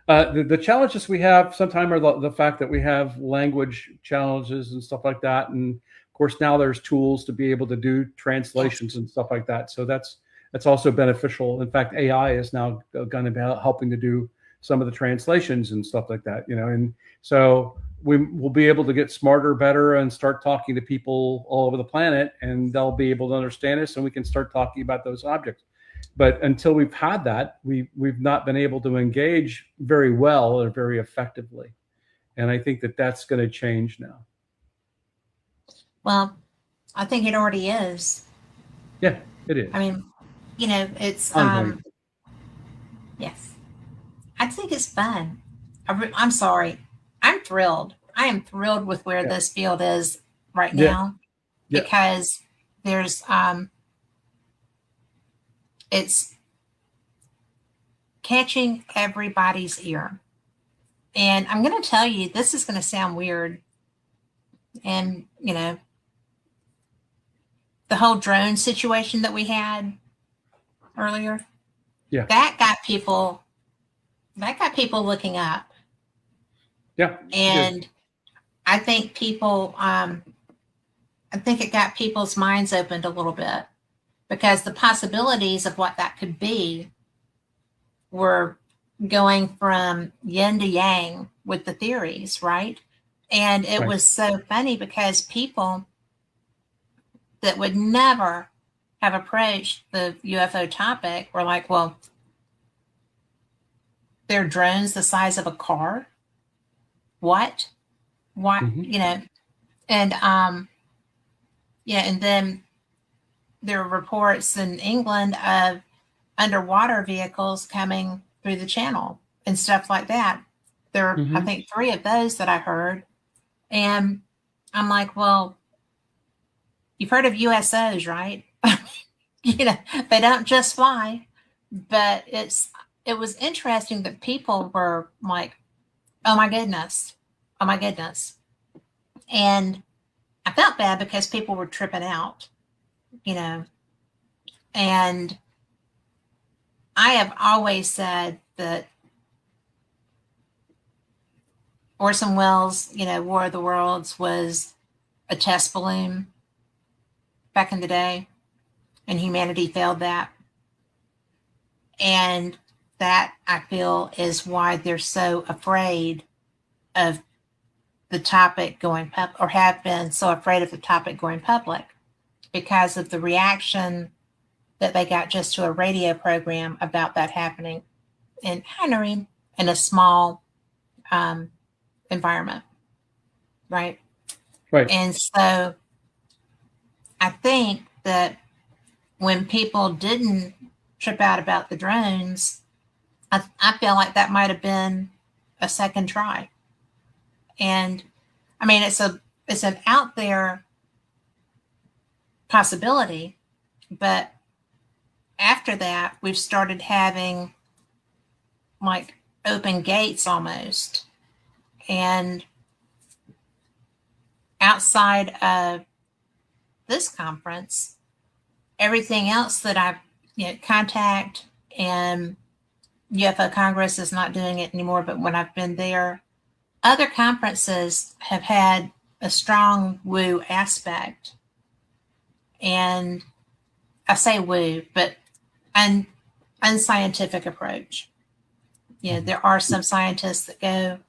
S2: The challenges we have sometimes are the fact that we have language challenges and stuff like that. And of course, now there's tools to be able to do translations and stuff like that. So that's also beneficial. In fact, AI is now going to be helping to do some of the translations and stuff like that, and so we will be able to get smarter, better, and start talking to people all over the planet, and they'll be able to understand us, and we can start talking about those objects. But until we've had that, we've not been able to engage very well or very effectively. And I think that's going to change now.
S1: Well, I think it already is.
S2: Yeah, it is.
S1: I mean, it's yes. I think it's fun. I'm sorry. I'm thrilled. I am thrilled with where this field is right now because there's it's catching everybody's ear. And I'm going to tell you, this is going to sound weird. And, the whole drone situation that we had earlier, that got people looking up.
S2: Yeah.
S1: And I think it got people's minds opened a little bit because the possibilities of what that could be were going from yin to yang with the theories, right? And it was so funny because people that would never have approached the UFO topic were like, well, they're drones the size of a car. What? And and then there were reports in England of underwater vehicles coming through the channel and stuff like that. There are, I think, 3 of those that I heard. And I'm like, well, you've heard of USOs, right? They don't just fly. But it was interesting that people were like, oh my goodness. And I felt bad because people were tripping out, and I have always said that Orson Welles, War of the Worlds was a test balloon back in the day, and humanity failed that. And that I feel is why they're so afraid of the topic going public, or have been so afraid of the topic going public, because of the reaction that they got just to a radio program about that happening in Heinering in a small environment, right?
S2: Right.
S1: And so I think that when people didn't trip out about the drones, I feel like that might have been a second try. And I mean, it's an out there possibility, but after that, we've started having like open gates almost. And outside of this conference, everything else that I've contact, and UFO Congress is not doing it anymore, but when I've been there, other conferences have had a strong woo aspect. And I say woo, but an unscientific approach. There are some scientists that go,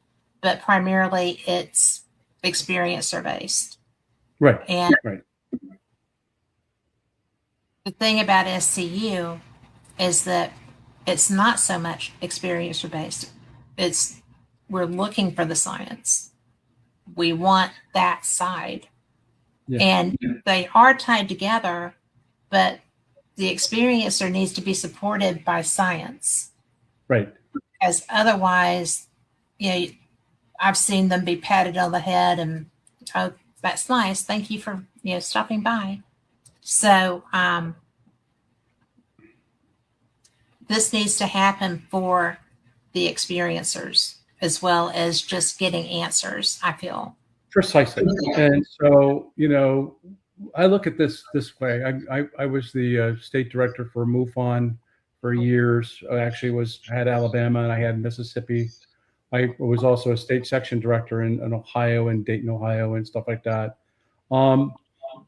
S1: but primarily it's experiencer based.
S2: Right.
S1: And
S2: right.
S1: The thing about SCU is that it's not so much experiencer based. We're looking for the science. We want that side. Yeah. And they are tied together, but the experiencer needs to be supported by science.
S2: Right.
S1: Because otherwise, I've seen them be patted on the head and, oh, that's nice. Thank you for, stopping by. So this needs to happen for the experiencers as well as just getting answers, I feel.
S2: Precisely. And so, I look at this way. I was the state director for MUFON for years. I actually had Alabama and I had Mississippi. I was also a state section director in Ohio and Dayton, Ohio, and stuff like that.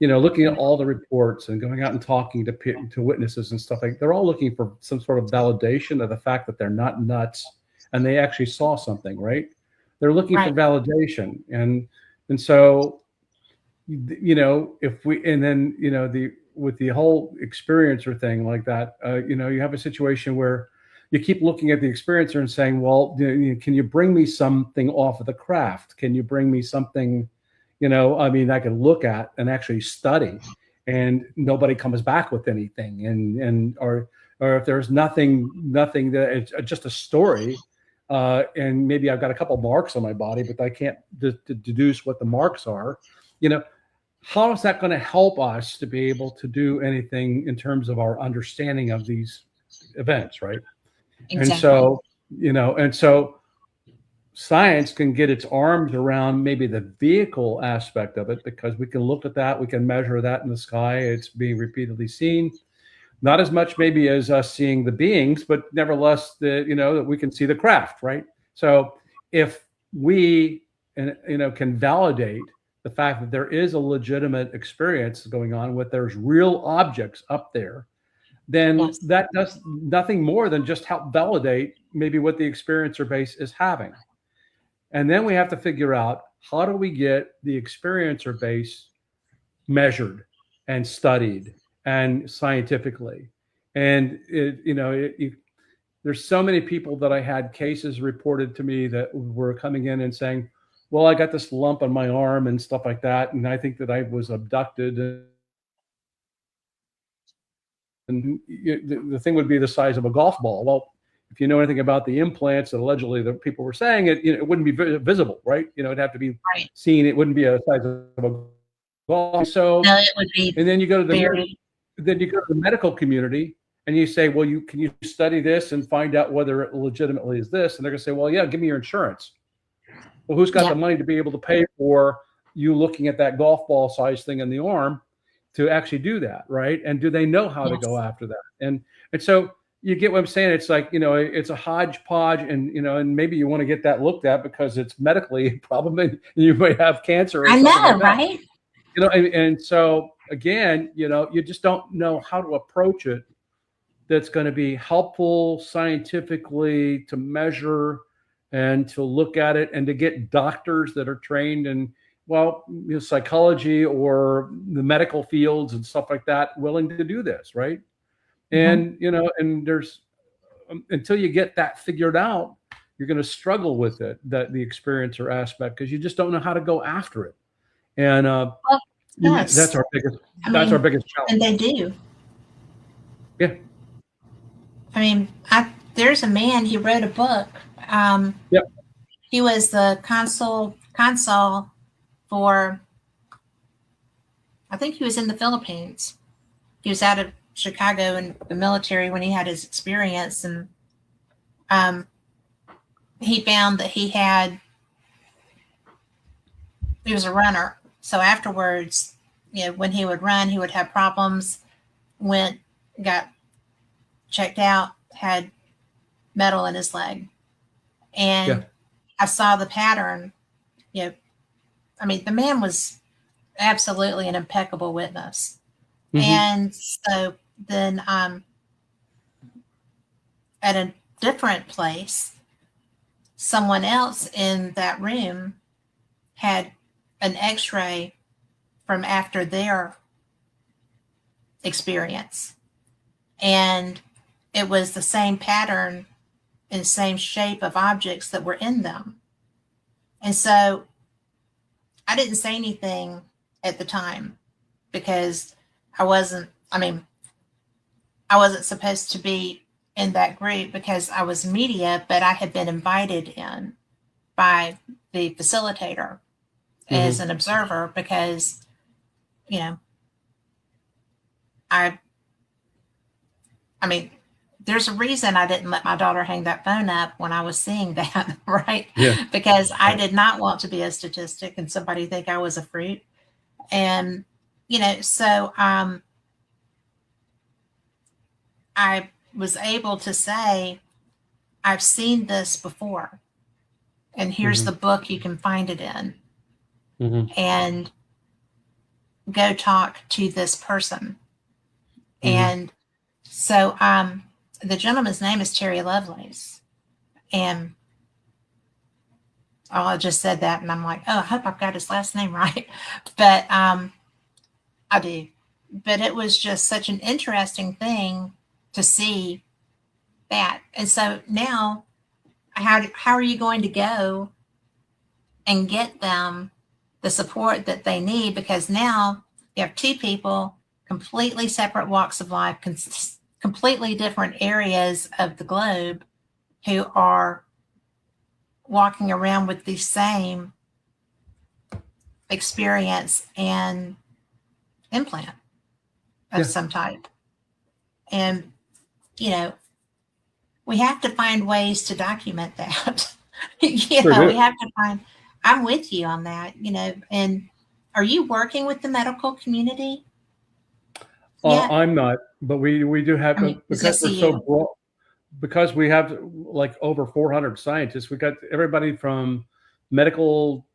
S2: Looking at all the reports and going out and talking to witnesses and stuff they're all looking for some sort of validation of the fact that they're not nuts and they actually saw something, right? They're looking for validation. And so, if we, and then, with the whole experiencer thing like that, you have a situation where you keep looking at the experiencer and saying, well, can you bring me something off of the craft? Can you bring me something, I can look at and actually study, and nobody comes back with anything. Or if there's nothing that it's just a story, and maybe I've got a couple marks on my body, but I can't deduce what the marks are, how is that going to help us to be able to do anything in terms of our understanding of these events, right? Exactly. And so science can get its arms around maybe the vehicle aspect of it, because we can look at that, we can measure that in the sky, it's being repeatedly seen. Not as much maybe as us seeing the beings, but nevertheless, that we can see the craft, right? So if we, can validate the fact that there is a legitimate experience going on, with there's real objects up there, then that does nothing more than just help validate maybe what the experiencer base is having. And then we have to figure out, how do we get the experiencer base measured and studied and scientifically? And there's so many people that I had cases reported to me that were coming in and saying, well, I got this lump on my arm and stuff like that, and I think that I was abducted. And the thing would be the size of a golf ball. Well, if you know anything about the implants that allegedly the people were saying, it wouldn't be visible, right? It'd have to be seen. It wouldn't be a size of a golf. So, no, it would be. And then you go to the medical community and you say, well, can you study this and find out whether it legitimately is this? And they're going to say, well, yeah, give me your insurance. Well, who's got the money to be able to pay for you looking at that golf ball size thing in the arm to actually do that, right? And do they know how to go after that? And so you get what I'm saying? It's like, it's a hodgepodge, and maybe you want to get that looked at because it's medically a problem and you may have cancer.
S1: I know, right?
S2: And so again, you just don't know how to approach it that's going to be helpful scientifically to measure and to look at it, and to get doctors that are trained in, well, psychology or the medical fields and stuff like that willing to do this, right? And and there's until you get that figured out, you're going to struggle with it, that the experiencer aspect, because you just don't know how to go after it. And
S1: yes.
S2: that's our biggest challenge.
S1: And they do.
S2: Yeah.
S1: I mean, there's a man, he wrote a book.
S2: Yep.
S1: He was the consul for, I think he was in the Philippines. He was out of Chicago in the military when he had his experience, and he found that he was a runner. So afterwards, when he would run, he would have problems, got checked out, had metal in his leg. And I saw the pattern. I mean, the man was absolutely an impeccable witness. Mm-hmm. And so then at a different place, someone else in that room had an x-ray from after their experience. And it was the same pattern and same shape of objects that were in them. And so I didn't say anything at the time because I wasn't supposed to be in that group because I was media, but I had been invited in by the facilitator as an observer because, there's a reason I didn't let my daughter hang that phone up when I was seeing that, right?
S2: Yeah.
S1: Because I did not want to be a statistic and somebody think I was a fruit. And, so I was able to say, I've seen this before, and here's the book you can find it in. And go talk to this person. And so the gentleman's name is Terry Lovelace. And I just said that, and I'm like, oh, I hope I've got his last name right. But I do. But it was just such an interesting thing to see that. And so now, how are you going to go and get them the support that they need? Because now you have two people, completely separate walks of life, completely different areas of the globe, who are walking around with the same experience and implant of some type. And, we have to find ways to document that. We have to find, I'm with you on that, and are you working with the medical community?
S2: I'm not, but we do have, because we're so broad, because we have like over 400 scientists. We got everybody from medical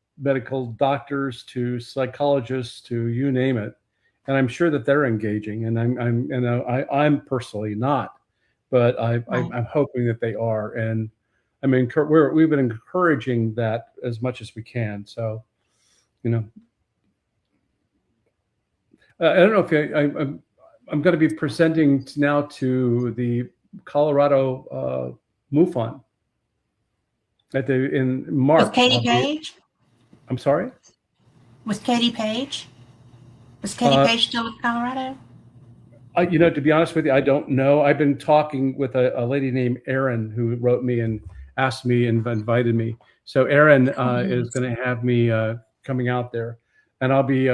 S2: doctors to psychologists to you name it, and I'm sure that they're engaging. And I'm personally not, but I'm hoping that they are. And I mean, we've been encouraging that as much as we can. So, I don't know if I'm going to be presenting now to the Colorado MUFON in March.
S1: With Katie Page?
S2: I'm sorry?
S1: With Katie Page? Was Katie Page still with Colorado?
S2: To be honest with you, I don't know. I've been talking with a lady named Erin who wrote me and asked me and invited me. So Erin is going to have me coming out there, and I'll be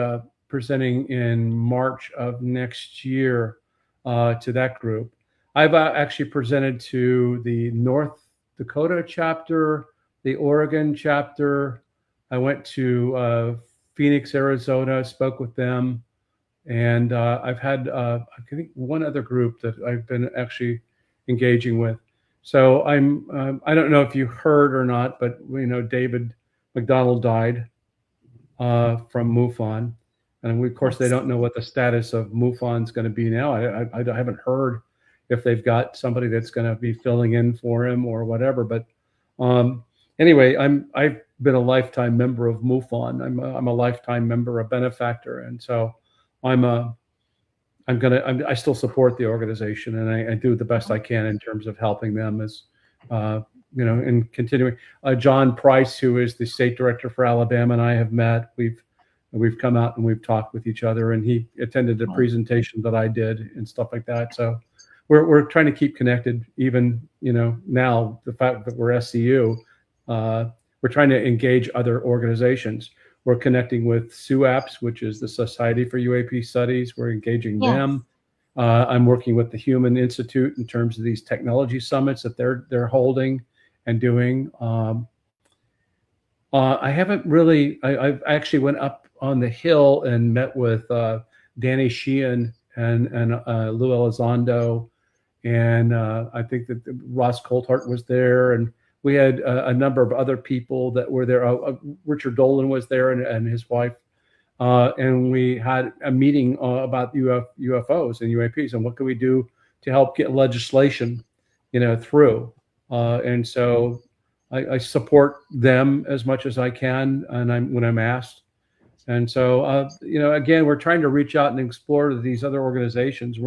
S2: presenting in March of next year to that group. I've actually presented to the North Dakota chapter, the Oregon chapter. I went to Phoenix, Arizona, spoke with them. And I've had, I think, one other group that I've been actually engaging with. So I don't know if you heard or not, but David McDonald died from MUFON. And of course, they don't know what the status of MUFON is going to be now. I haven't heard if they've got somebody that's going to be filling in for him or whatever. But anyway, I've been a lifetime member of MUFON. I'm a lifetime member, a benefactor, and so I still support the organization, and I do the best I can in terms of helping them as in continuing. John Price, who is the state director for Alabama, and I have met. We've come out and we've talked with each other, and he attended a presentation that I did and stuff like that. So we're trying to keep connected, even now the fact that we're SCU, we're trying to engage other organizations. We're connecting with SUAPS, which is the Society for UAP Studies. We're engaging them. I'm working with the Human Institute in terms of these technology summits that they're holding and doing. I haven't really. I've actually went up on the Hill and met with Danny Sheehan and Lou Elizondo, and I think that Ross Coulthart was there, and we had a number of other people that were there. Richard Dolan was there and his wife, and we had a meeting about UFOs and UAPs and what can we do to help get legislation, through. And so I support them as much as I can, and when I'm asked. And so, again, we're trying to reach out and explore these other organizations.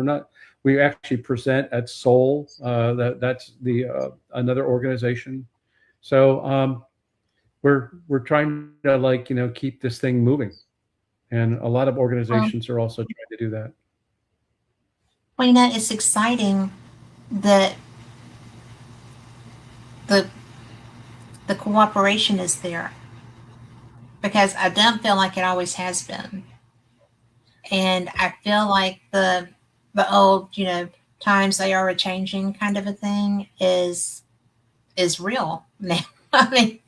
S2: We actually present at Soul. That's the another organization. So we're trying to keep this thing moving, and a lot of organizations are also trying to do that.
S1: Well, it's exciting that the cooperation is there, because I don't feel like it always has been. And I feel like the old, times they are a-changing kind of a thing is real now. I mean,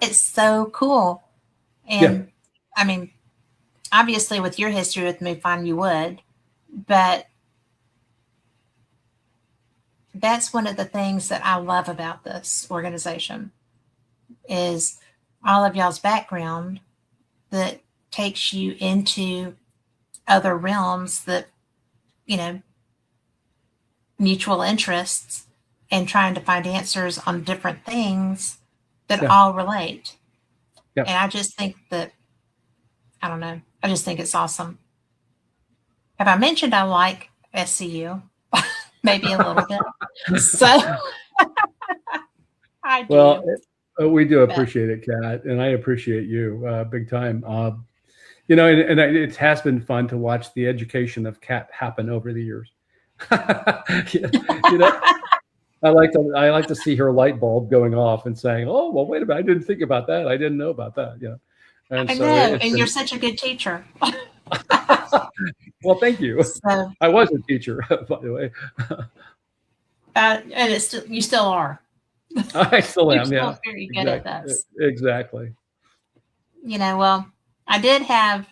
S1: it's so cool. And I mean, obviously with your history with MUFON, you would, but that's one of the things that I love about this organization is all of y'all's background that takes you into other realms that, mutual interests and trying to find answers on different things that all relate. And I just think that, I don't know, I just think it's awesome. Have I mentioned I like SCU? Maybe a little bit. So I do.
S2: Well, we do appreciate it, Kat, and I appreciate you big time. And it has been fun to watch the education of Kat happen over the years. I like to see her light bulb going off and saying, "Oh, well, wait a minute, I didn't think about that. I didn't know about that." And
S1: I know, and you're such a good teacher.
S2: Well, thank you. So, I was a teacher, by the way.
S1: And you still are.
S2: I still am.
S1: You're still very good at this.
S2: Exactly.
S1: Well, I did have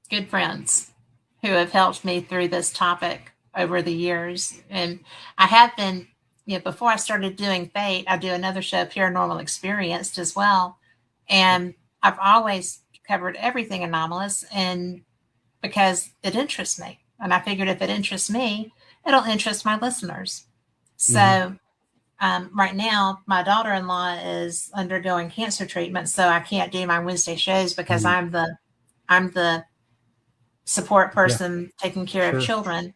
S1: good friends who have helped me through this topic over the years. And I have been, before I started doing Fate, I do another show, Paranormal Experienced, as well. And I've always covered everything anomalous, and because it interests me. And I figured if it interests me, it'll interest my listeners. So right now, my daughter-in-law is undergoing cancer treatment, so I can't do my Wednesday shows because I'm the support person taking care of children.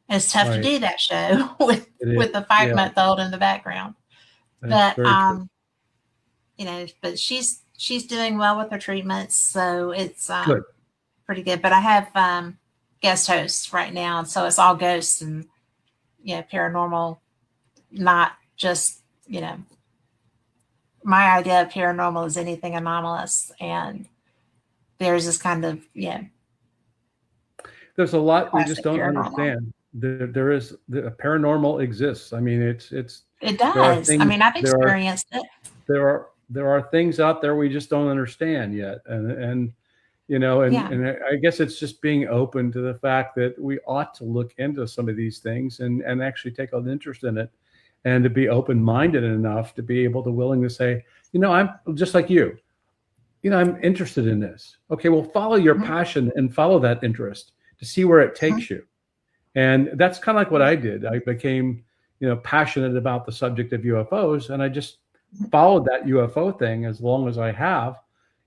S1: And it's tough to do that show with the 5-month-old in the background. That's but but she's doing well with her treatments, so it's pretty good. But I have guest hosts right now, and so it's all ghosts and paranormal, not just my idea of paranormal is anything anomalous, and there's this kind of
S2: there's a lot we just don't understand. There is the paranormal exists. I mean, it
S1: does. I mean, I've experienced it.
S2: There are things out there we just don't understand yet, and I guess it's just being open to the fact that we ought to look into some of these things and actually take an interest in it, and to be open-minded enough to be able to willing to say, I'm just like you. I'm interested in this. Okay, well, follow your passion and follow that interest to see where it takes you. And that's kind of like what I did. I became, passionate about the subject of UFOs, and I just followed that UFO thing as long as I have,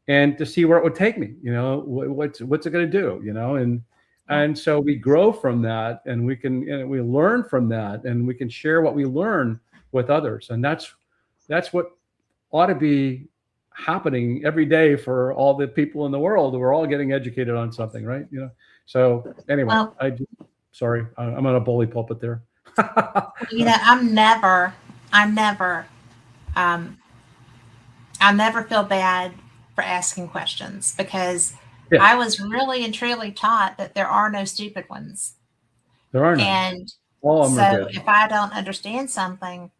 S2: and to see where it would take me. What's it going to do? And so we grow from that, and we learn from that, and we can share what we learn with others, and that's what ought to be happening every day for all the people in the world. We're all getting educated on something, right? So anyway,
S1: Well,
S2: sorry, I'm on a bully pulpit there.
S1: I'm never, I never feel bad for asking questions, because I was really and truly taught that there are no stupid ones.
S2: There are none.
S1: And
S2: all of them are good.
S1: If I don't understand something,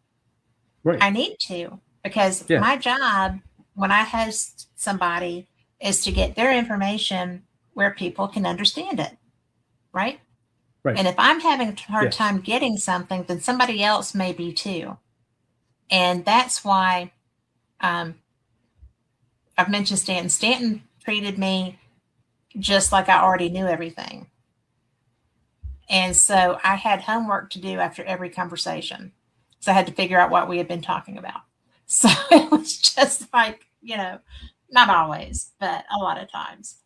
S2: right,
S1: I need to, because my job when I host somebody is to get their information where people can understand it. Right.
S2: Right.
S1: And if I'm having a hard time getting something, then somebody else may be too. And that's why I've mentioned Stanton. Stanton treated me just like I already knew everything. And so I had homework to do after every conversation. So I had to figure out what we had been talking about. So it was just like, not always, but a lot of times.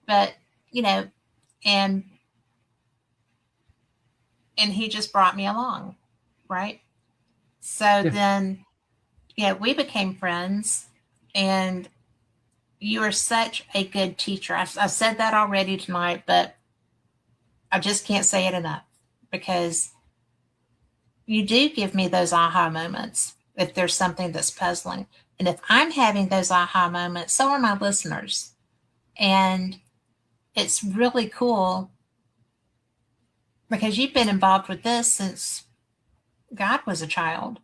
S1: But, and he just brought me along, right? So then, we became friends, and you are such a good teacher. I've said that already tonight, but I just can't say it enough, because you do give me those aha moments if there's something that's puzzling. And if I'm having those aha moments, so are my listeners. And it's really cool, because you've been involved with this since God was a child,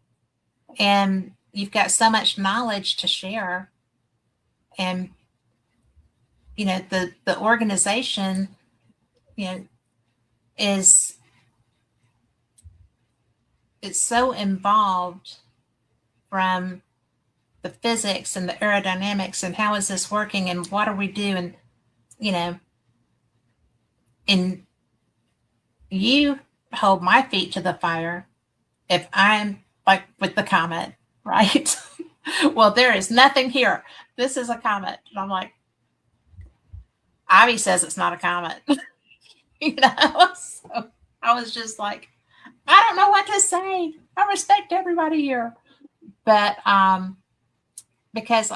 S1: and you've got so much knowledge to share. And, the organization, it's so involved, from the physics and the aerodynamics and how is this working and what do we do, and and you hold my feet to the fire if I'm like with the comet, right? Well, there is nothing here. This is a comet. And I'm like, Ivy says it's not a comet. So I was just like, I don't know what to say. I respect everybody here. But because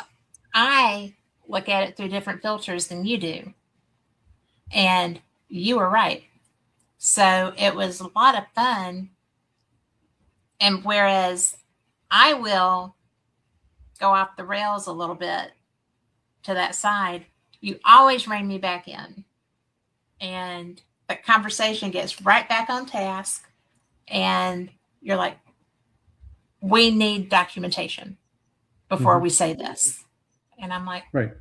S1: I look at it through different filters than you do. And you were right. So it was a lot of fun. And whereas I will go off the rails a little bit to that side, you always rein me back in. And the conversation gets right back on task. And you're like, we need documentation before we say this. And I'm like,
S2: right.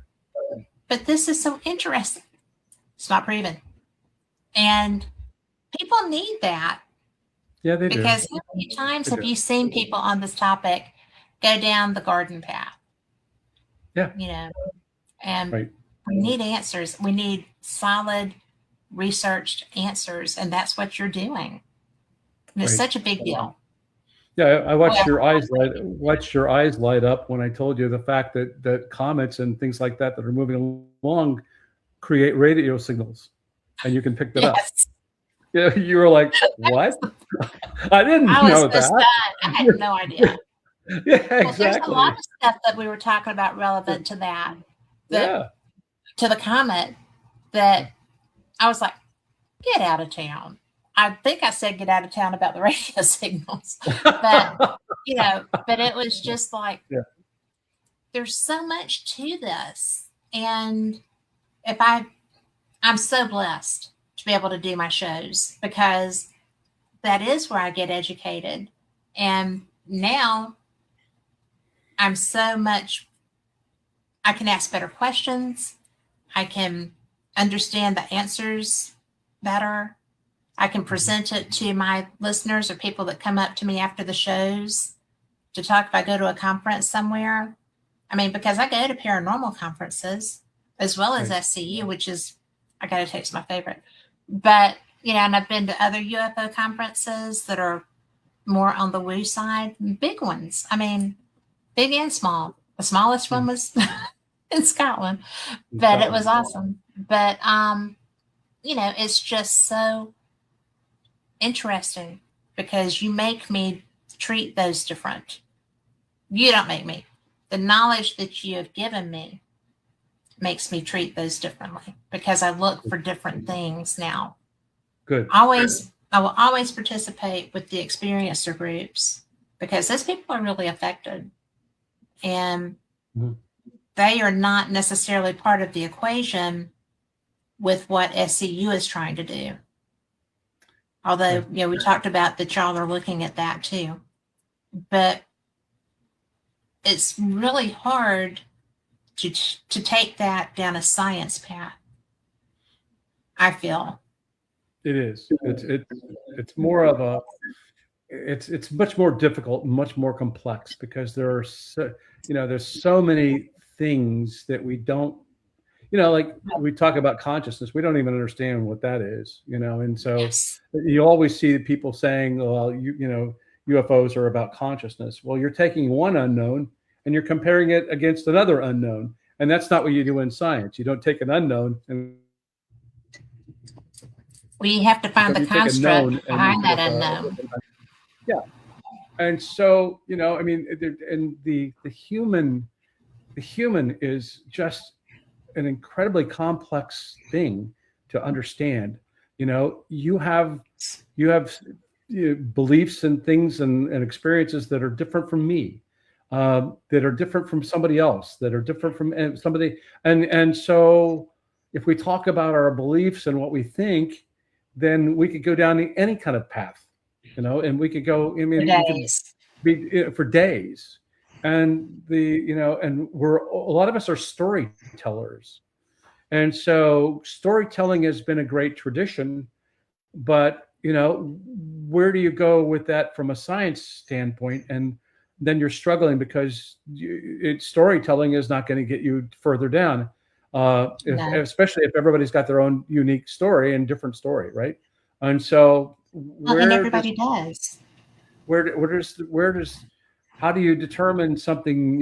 S1: But this is so interesting. It's not proven. And people need that.
S2: Yeah, they do.
S1: Because how many times have you seen people on this topic go down the garden path?
S2: Yeah.
S1: And we need answers. We need solid, researched answers. And that's what you're doing. And it's such a big deal.
S2: Yeah, I watched your eyes light up when I told you the fact that comets and things like that are moving along create radio signals, and you can pick that up. Yeah, you were like, "What?" I didn't know that.
S1: Stunned. I had no idea.
S2: Yeah, exactly.
S1: Well, there's a lot of stuff that we were talking about relevant to that to the comet, that I was like, "Get out of town." I think I said get out of town about the radio signals, but but it was just like, there's so much to this. And I'm so blessed to be able to do my shows, because that is where I get educated. And now I can ask better questions. I can understand the answers better. I can present it to my listeners or people that come up to me after the shows to talk if I go to a conference somewhere. I mean, because I go to paranormal conferences as well as SCU, which is, I got to take my favorite. But and I've been to other UFO conferences that are more on the woo side, big ones. I mean, big and small. The smallest one was in Scotland, but it was awesome. But it's just so interesting because you make me treat those different. You don't make me. The knowledge that you have given me makes me treat those differently because I look for different things now.
S2: Good.
S1: I will always participate with the experiencer groups because those people are really affected, and they are not necessarily part of the equation with what SCU is trying to do. Although, we talked about that y'all are looking at that too. But it's really hard to take that down a science path, I feel.
S2: It is. It's more of a. It's much more difficult and much more complex because there are there's so many things that we don't. Like we talk about consciousness, we don't even understand what that is. And so you always see people saying, "Well, UFOs are about consciousness." Well, you're taking one unknown and you're comparing it against another unknown, and that's not what you do in science. You don't take an unknown and
S1: we have to find the construct behind that unknown.
S2: Yeah. And so, I mean, and the human is just an incredibly complex thing to understand. You have beliefs and things and experiences that are different from me, that are different from somebody else, that are different from somebody. And so if we talk about our beliefs and what we think, then we could go down any kind of path, and we could go, for days. And and a lot of us are storytellers. And so storytelling has been a great tradition, but, where do you go with that from a science standpoint? And then you're struggling because storytelling is not going to get you further down. Especially if everybody's got their own unique story and different story, right? And so,
S1: everybody does.
S2: How do you determine something?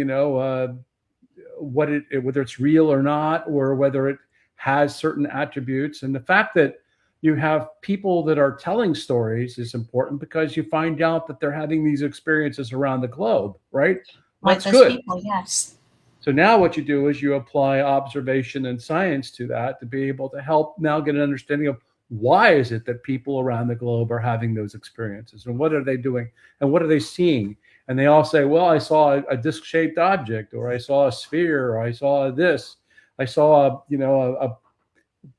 S2: Whether it's real or not, or whether it has certain attributes. And the fact that you have people that are telling stories is important because you find out that they're having these experiences around the globe, right? That's good.
S1: People, yes.
S2: So now what you do is you apply observation and science to that to be able to help now get an understanding of why is it that people around the globe are having those experiences and what are they doing and what are they seeing? And they all say, well, I saw a disc-shaped object, or I saw a sphere, or I saw this, I saw a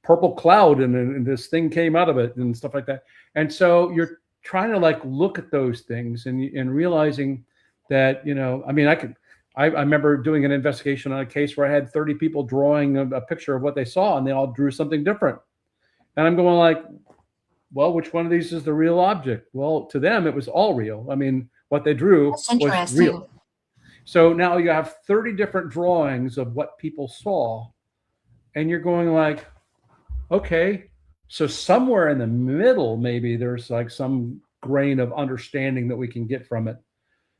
S2: purple cloud and this thing came out of it and stuff like that. And so you're trying to look at those things and realizing that, I remember doing an investigation on a case where I had 30 people drawing a picture of what they saw, and they all drew something different. And I'm going well, which one of these is the real object? Well, to them, it was all real. I mean, what they drew was real. So now you have 30 different drawings of what people saw, and you're going okay, so somewhere in the middle, maybe there's some grain of understanding that we can get from it.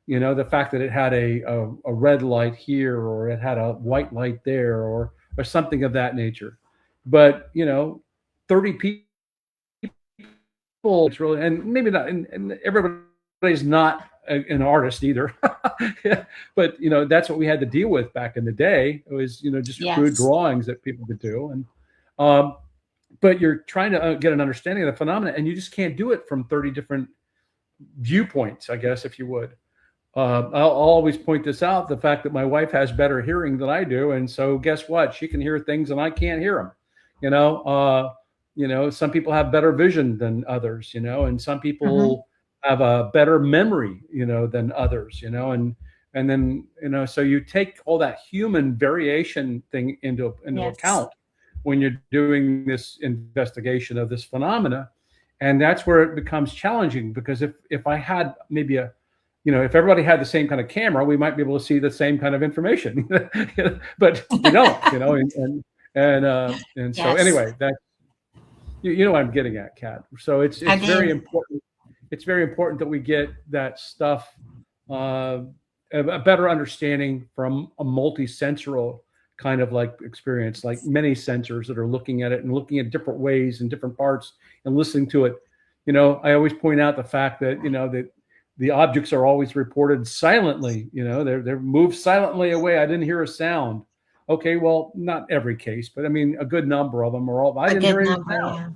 S2: The fact that it had a red light here, or it had a white light there, or something of that nature. But 30 people, it's really, and maybe not, and everybody's not an artist either. But that's what we had to deal with back in the day. It was just crude drawings that people could do, and but you're trying to get an understanding of the phenomena, and you just can't do it from 30 different viewpoints, I guess, if you would. I'll always point this out, the fact that my wife has better hearing than I do. And so guess what? She can hear things and I can't hear them. Some people have better vision than others, and some people have a better memory, than others, and then, so you take all that human variation thing into account when you're doing this investigation of this phenomena. And that's where it becomes challenging, because if I had maybe if everybody had the same kind of camera, we might be able to see the same kind of information, but we don't, and so anyway, that, You know what I'm getting at, Kat. So it's very important. It's very important that we get that stuff, a better understanding from a multi-sensory kind of like experience, like many sensors that are looking at it and looking at different ways and different parts and listening to it. You know, I always point out the fact that, you know, that the objects are always reported silently. You know, they're moved silently away. I didn't hear a sound. Okay, well, not every case, but I mean, a good number of them are all, I didn't hear any sound. Yeah.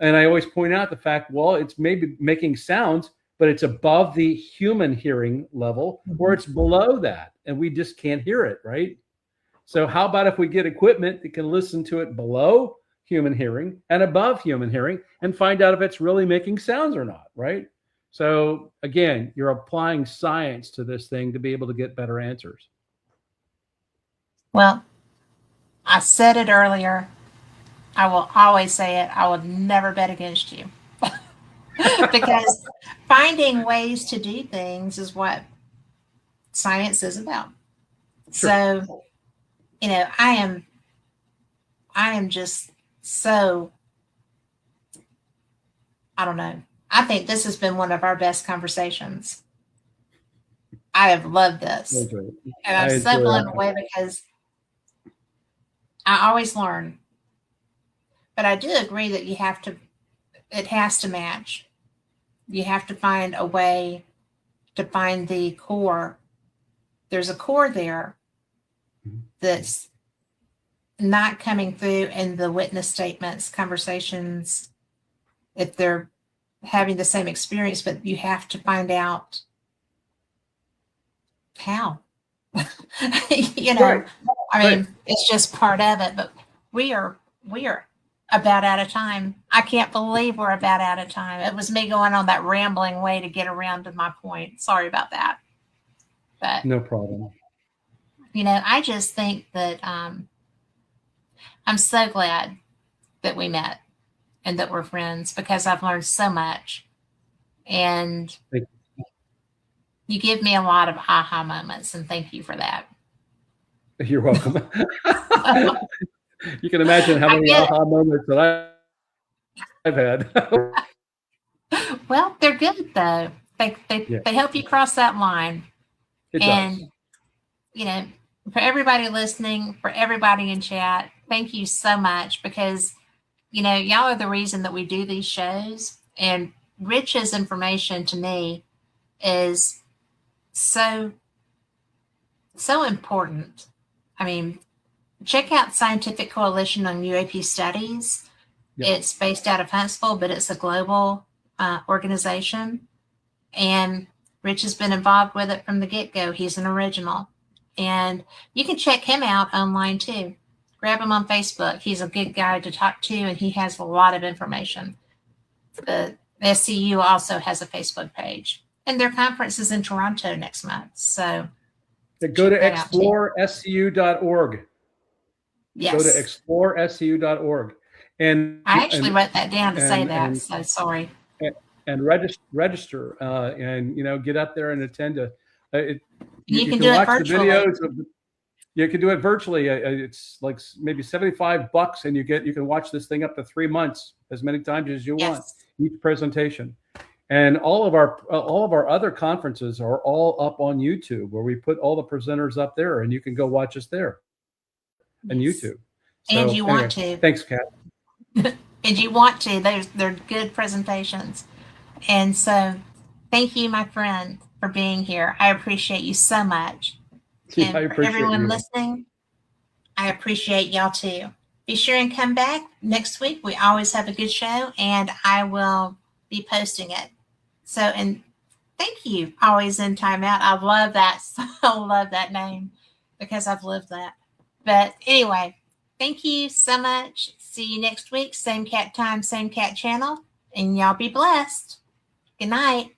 S2: And I always point out the fact, well, it's maybe making sounds, but it's above the human hearing level, or it's below that, and we just can't hear it, right? So how about if we get equipment that can listen to it below human hearing and above human hearing and find out if it's really making sounds or not, right? So again, you're applying science to this thing to be able to get better answers.
S1: Well, I said it earlier. I will always say it. I will never bet against you. Because finding ways to do things is what science is about. Sure. So, you know, I am just so, I don't know. I think this has been one of our best conversations. I have loved this. And I'm so blown away because I always learn. But I do agree that it has to match. You have to find a way to find the core. There's a core there that's not coming through in the witness statements, conversations, if they're having the same experience, but you have to find out how. You know, right. I mean, it's just part of it, but we are about out of time. I can't believe we're about out of time. It was me going on that rambling way to get around to my point. Sorry about that. But
S2: no problem.
S1: You know, I just think that I'm so glad that we met and that we're friends, because I've learned so much. And you give me a lot of aha moments, and thank you for that.
S2: You're welcome. You can imagine how many aha moments that I've had.
S1: Well, they're good though. They help you cross that line.
S2: It does.
S1: You know, for everybody listening, for everybody in chat, thank you so much, because, you know, y'all are the reason that we do these shows. And Rich's information to me is so important. I mean, check out Scientific Coalition on UAP Studies. Yep. It's based out of Huntsville, but it's a global organization. And Rich has been involved with it from the get-go. He's an original. And you can check him out online too. Grab him on Facebook. He's a good guy to talk to, and he has a lot of information. The SCU also has a Facebook page. And their conference is in Toronto next month. So
S2: go to explorescu.org.
S1: Yes.
S2: Go to explorescu.org. And
S1: I actually wrote that down to say that. So sorry.
S2: And register and, you know, get up there and attend to it.
S1: You can do it virtually.
S2: You can do it virtually. It's like maybe $75, and you can watch this thing up to 3 months, as many times as you want, each presentation. And all of our other conferences are all up on YouTube, where we put all the presenters up there, and you can go watch us there on YouTube. So,
S1: and you want to.
S2: Thanks, Kat.
S1: And you want to. They're good presentations. And so thank you, my friend, for being here. I appreciate you so much.
S2: And
S1: I appreciate everyone listening, I appreciate y'all too. Be sure and come back next week. We always have a good show, and I will be posting it. So, and thank you, Always in Timeout. I love that. I love that name, because I've lived that. But anyway, thank you so much. See you next week. Same cat time, same cat channel. And y'all be blessed. Good night.